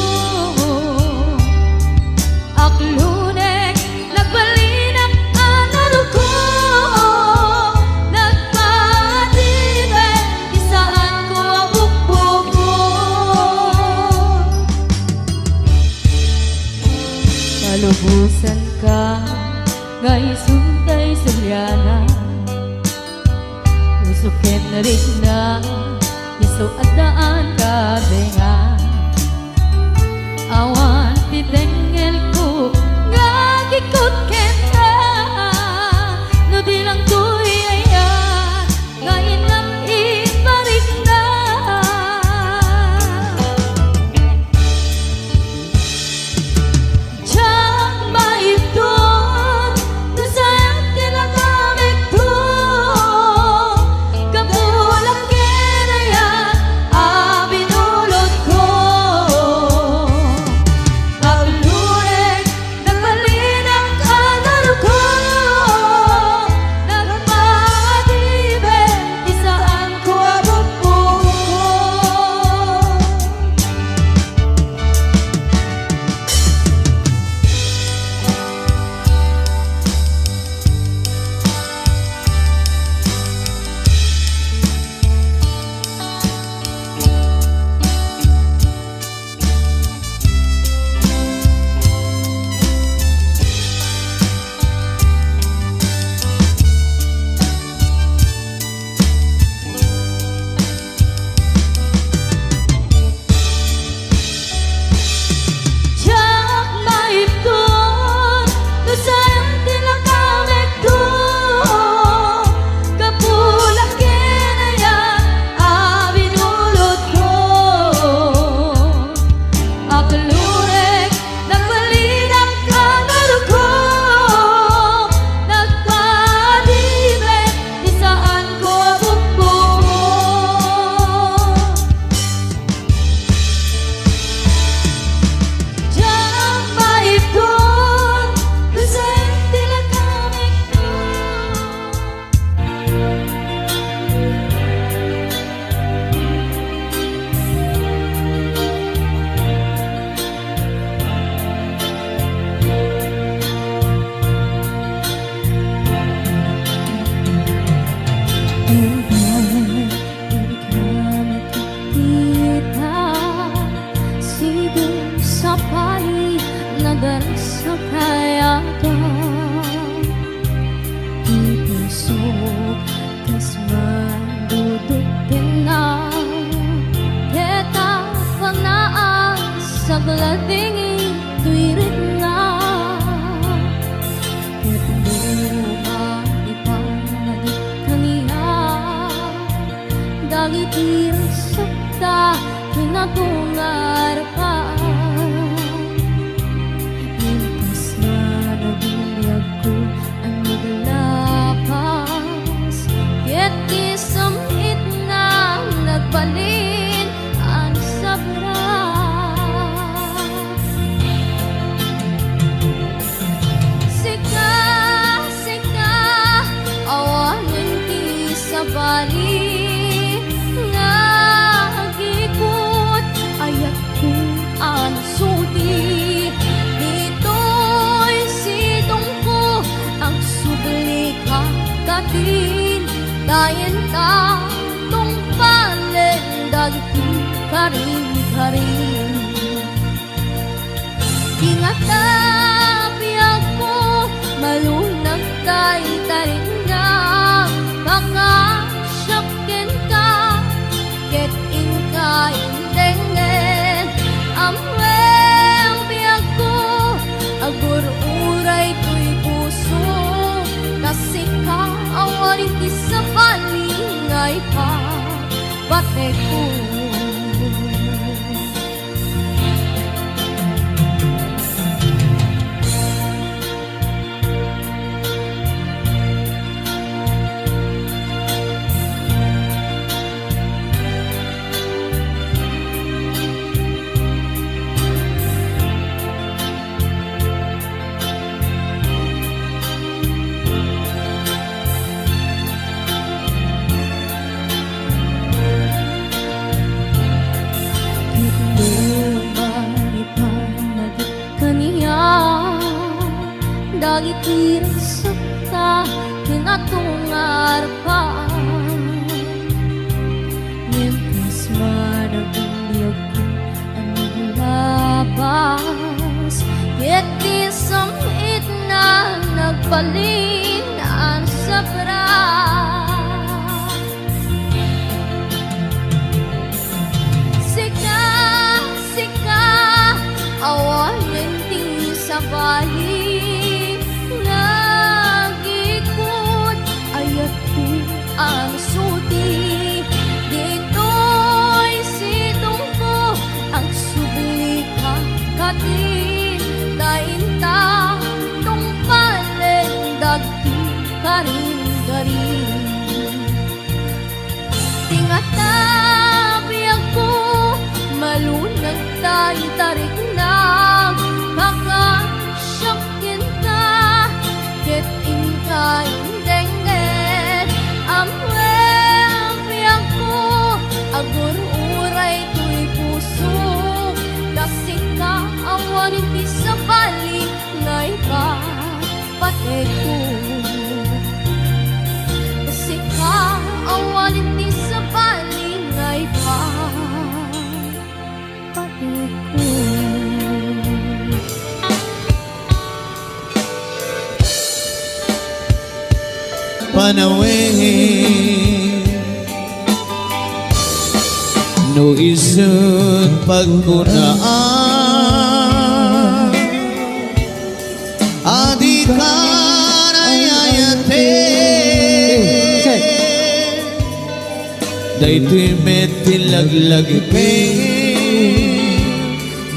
aklunek nagbalinak analo ko nagpatibe isaan ko abukbuko malubusan ka nga isuntay sulyana usukin na rin na iso at daan ka benga awan titengel ko nga gikot kenta no di lang tuy ayan nga inam iparik na Jak maipton no sayang tinagamit ko kapulak kinaya abinulot ko Paglurek, nagpalinang kanaro ko nagpatibe, isaan ko abukbuko Jak maipton, no sayang tinagamit ko kapulak kinaya abinulot ko Aklurek, nagbalinak kanaro ko nagpatibe, isaan ko abukbuko Jak maipton, no sayang tinagamit ko kita sido sa pali nadarsa kaya ka ipusok kas mandudugin na kita panaan sa glading ituirit na Ketulungan ipangagit kaniya dagit iresakta kinatungar pa Mintas na nagbinyag ko ang naglakas Ket isamit na nagbalin ang sabras Sika, sika, awanin ti sa bali Nagikot ayat ko ang suti Dito'y sidong ko ang subli kakatin Dayan ka tong palen dagiti karin-karin Ingat ka piyag ko malunag kay tarin nga Baka syakin ka ket inka intengen Amweng piyag ko agur-uray ko'y puso Kasi ka awarin ti sa palingay pa Bate ko Magitiran sakta Kinatungar pa Mientras managuliyag ko Ang labas Iti samit na Nagbalin ang sabra Awalan di sa bali Nagikot Ayat ko ang suti Dito'y sitong ko Ang subli kakatin Dainta Tong palendag Di karin-garin Tingatabi ako Malunag tayo tarik na Kakasyakin ka Ket inka indengget Amwe ako Agur uray to'y puso Kasi ka awanin ti sa bali Ngay ka patay ko Kasi ka awanin ti sa bali Ngay ka Panawin no isut pagkunaan Adi ka nayayate Dayto'y metilaglag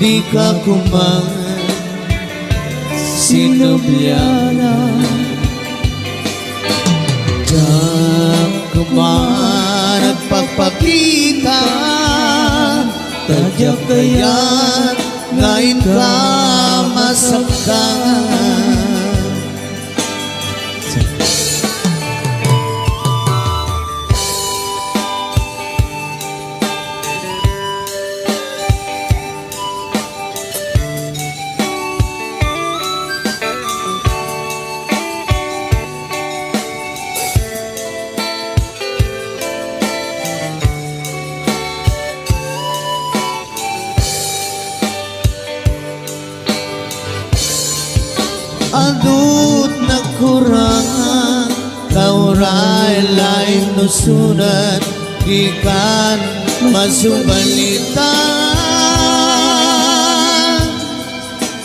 Di ka kumang sinubyana Diyan kumang nagpagpakita Tadyak kaya't ngayon ka masaktan Adut nakurangan Kauray lain nusunan Ikan masubalitan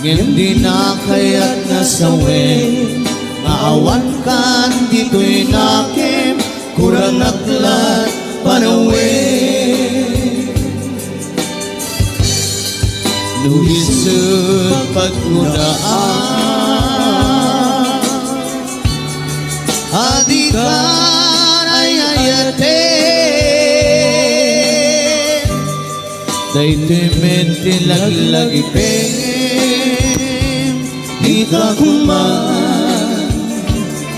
Hindi na kaya't nasawin Maawan kan dito'y nakim Kurang naklat panawin Nuhisut pagkunaan Adi ka nayayate Dayto'y mentilag-lagipin Di ka kumang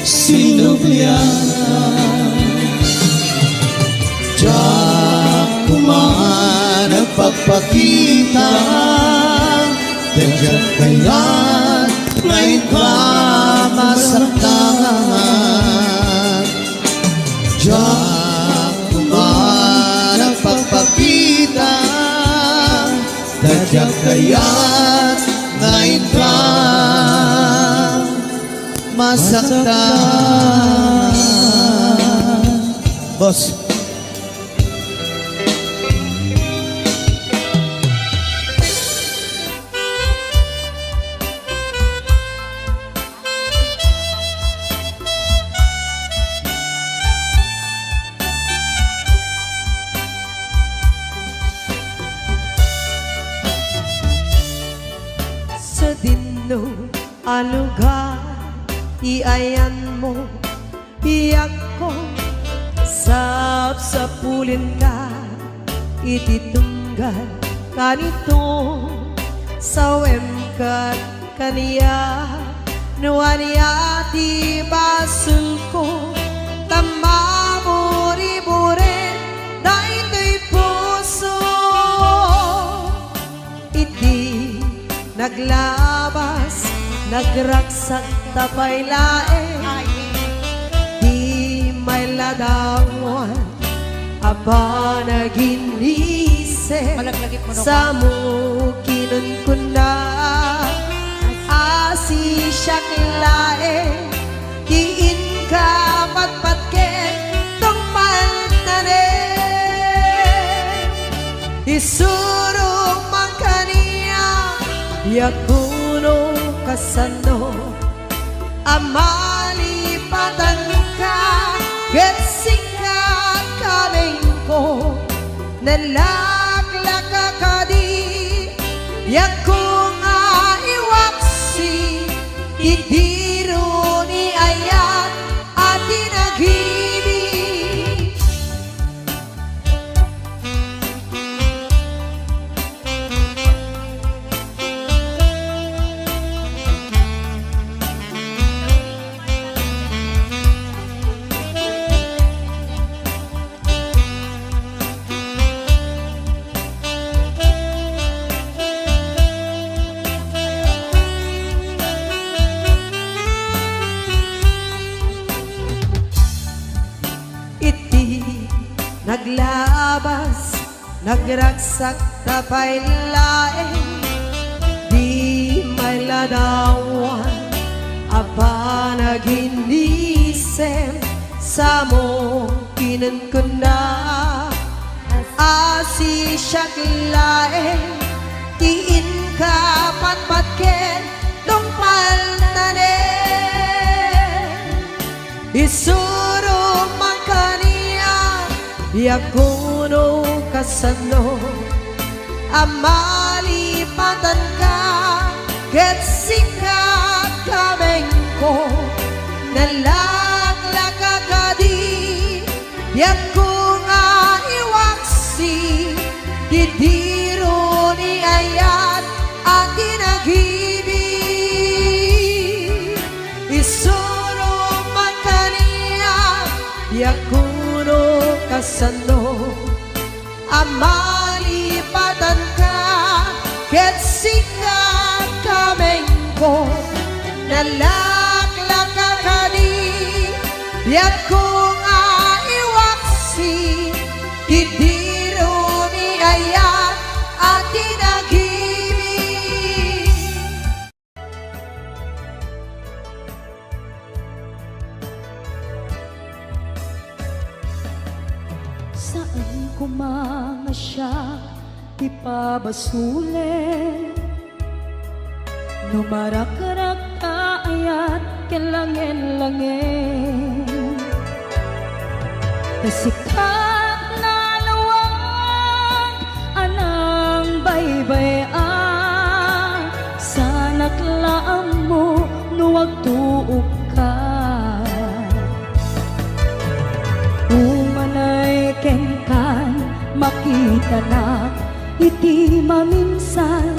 sinubyan Diyan kumang nagpagpakita Diyan kaya't ngayon ka masaktan Diyan kumang nagpagpakita Diyan kaya't ngayon ka masaktan Boss Sa dinno alugar iayan mo iyak ko sapsapulin ka ititunggal kanito sawem ka kaniya nuaniya di basul ko tamamuri-buri daytoy puso iti naglabas nagraksak tapay lae di may ladawan aba naginise sa mukinon ko na asi siya kilae diin ka patpatken tong palnane isurong man kaniya yakuno kasano amalipatan ka getsika kaming ko nalaglaka ka di yakong aiwaksi idiro ni ayat at inagibig naglabas, nagragsak tapay lae di may ladawan apa naginisem sa mo kinun ko na asi siya kilae tiin ka patpatken nung palnane isuro makani yakuno kasano amalipatan ka getsika kameng ko nalaglaka ka di yakung aiwaksi didiro ni ayat at inagibig isuro man kaniya yakuno kasano amalipatan ka getsika kameng ko nalaglaka ka di yakong aiwaksi didiro ni ayat at inagibig Saan ko mga siya ipabasulit Numarak-rak ayat kelangin-langin Kasikat na lawag anang baybayan Sana't laam mo nuwag tuog ka Umanay kenkan makita na iti maminsan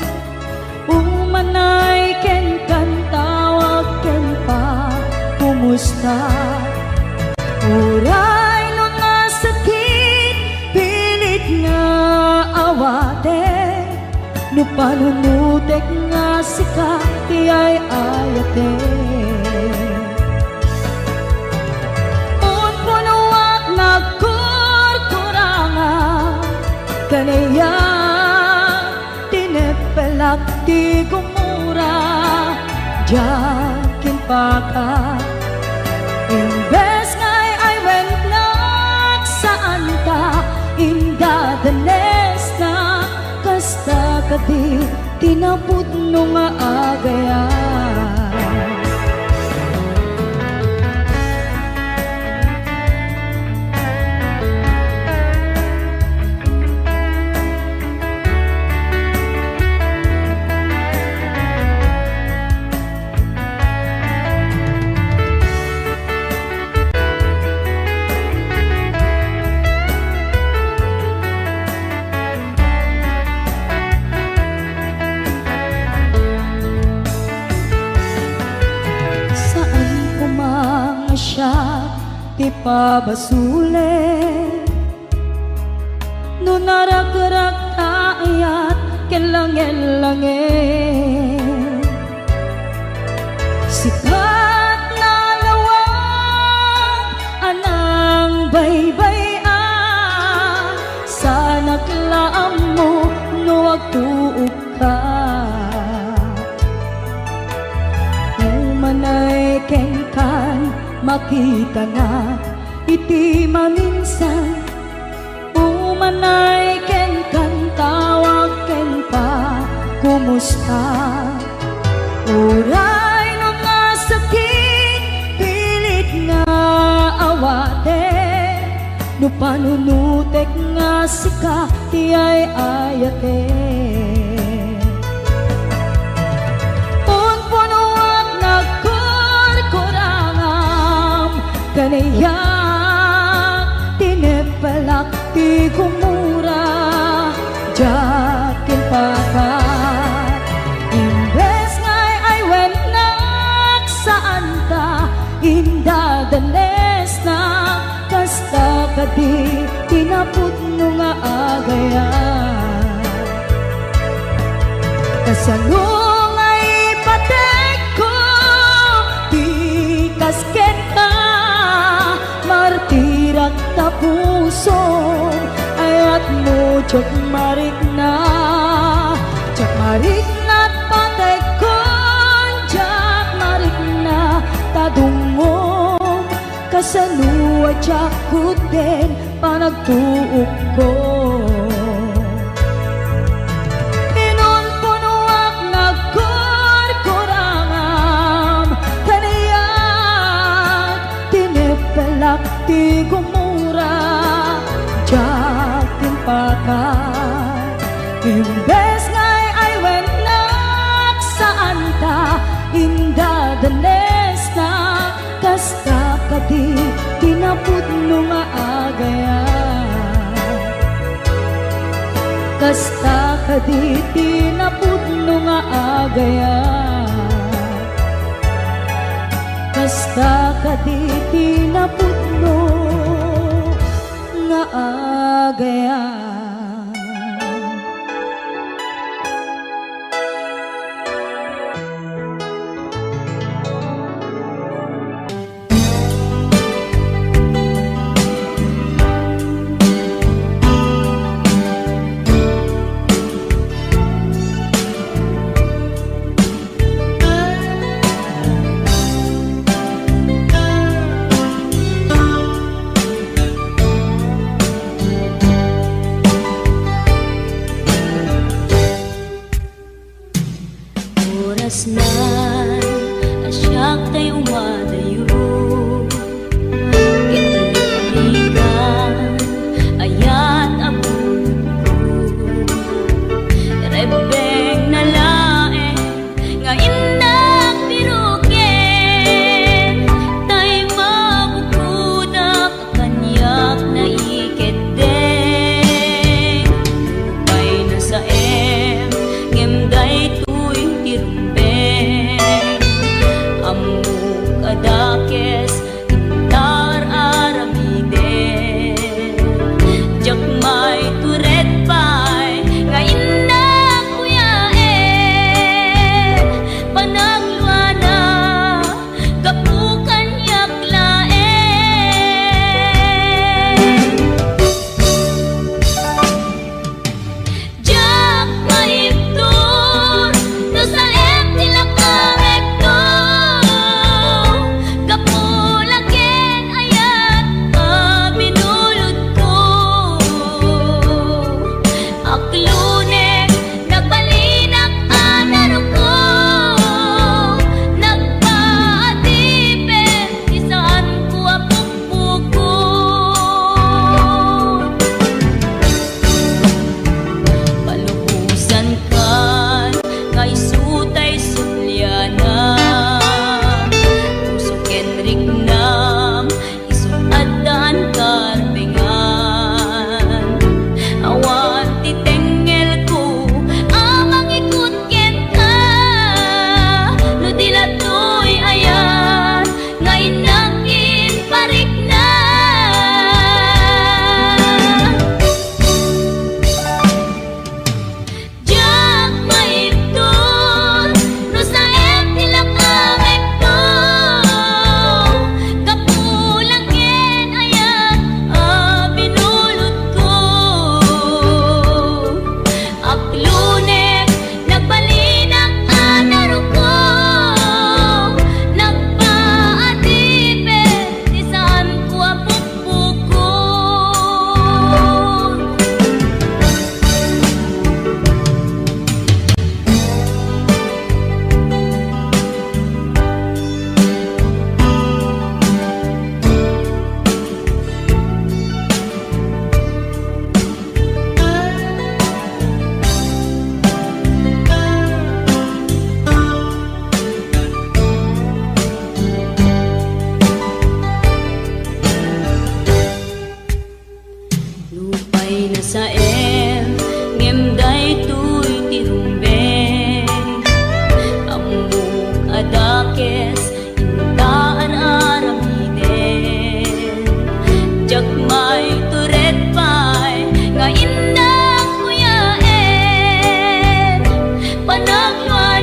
Umanay kenkan tawag ken pa kumusta Uray no nasakit pilit nga awate No panunutek nga sika ti ay ayate Kanaya tinepelak di gumura Jakin paka Imbes ngay ay went nak saan ka Inda danes na Kasta ka di tinaput nung agayan ipabasulit No narak-rak ayat kelangin-langin Sika makita na iti maminsan umanay ken kan tawag ken pa kumusta uray no nga sakit pilit nga awate no panunutek nga sika ti ay ayate punpunuak nagkurkurangam kanayak tinepelak ti kumura jakin pakat imbes ngay ay wenak saan ta inda danes na kasta kadi tinaput no nga agayan kasalong ay patek ko di kasken ka martirak ta puso ayat mo jak marik na patek ko jak marik na tadungom kasaluwa jak kuten panagtuok ko inunpunuak nagkurkurangam kanayak tinepelak ti gumura jakin pakat imbes ngay ay wenak saan ta inda danes na kasta kadi tinaput no maagayan kasta kadi tinaput no maagayan kasta kadi tinaput no maagayan. Oras na asyak tayo umadayo kitalikan ayat ako rebeng na lae nga indak piruken tay mabukudak kanyak na iketeng upay na sa ngemday amuk adakes tar aramide jakmay turet pay nga inna kuya panagluana kapukan yaklae jakmay tur no sa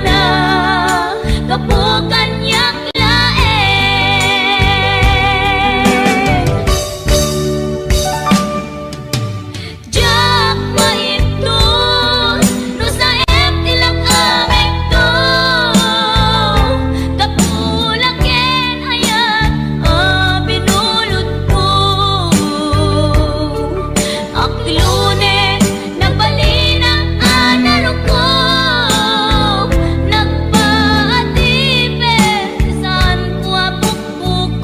na kapukan yak laeng. Jak maipton no sa tilang aming to, kapulaken ayat binulod ko. Aklune nagbalina anaro ko, nagpaatipe saan ko apukpukod.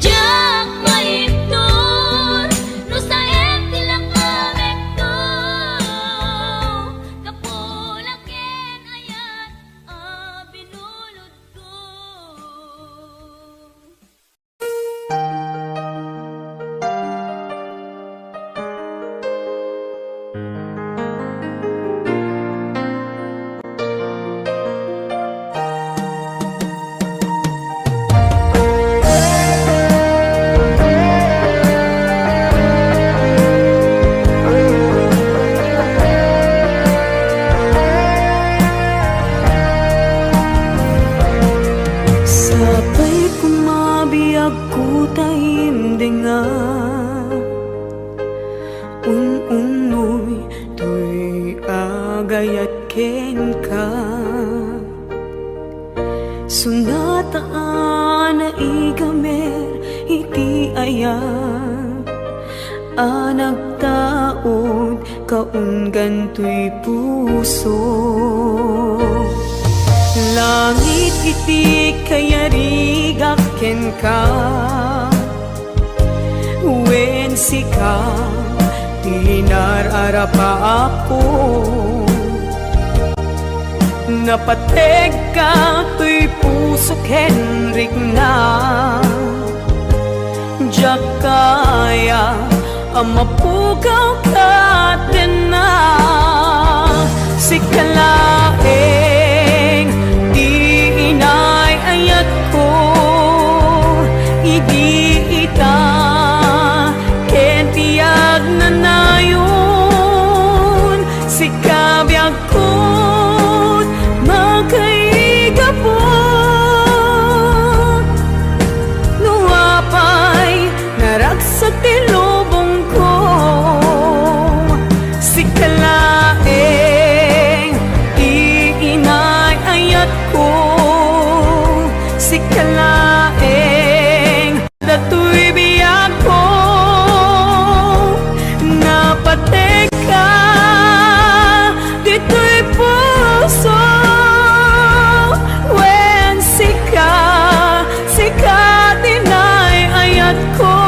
Jak maipton no sa tilang aming to, kapulaken ayat binulod ko. Sabay kumabiyag ko taimdinga, unoy to'y agayat ken ka. Sunataan na igamer iti ayat, anagtaod kaunggan to'y puso. Langit iti kayarigak ken ka, wen sika tinararapa ako. Napateg ka to'y puso ken rigna, jak kaya amapugaw ka din na. Sikalaeng di inay ayat ko, igiita ken tiyag na nayon. Sikabiyag ko't magkaigapot, nuwapay naragsak ti lubong ko. Sikalaeng di inay ayat ko, sikalaeng dato'y biyag ko. Napateg ka dito'y puso, wen sika dinay ayat ko.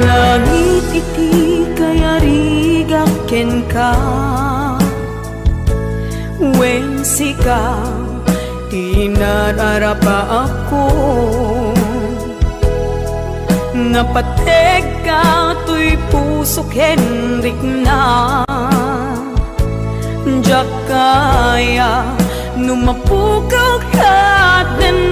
Langit iti kayarigak ken ka, wen sika tinararapa ako. Napateg ka to'y puso ken rigna, jak kaya numapukaw ka din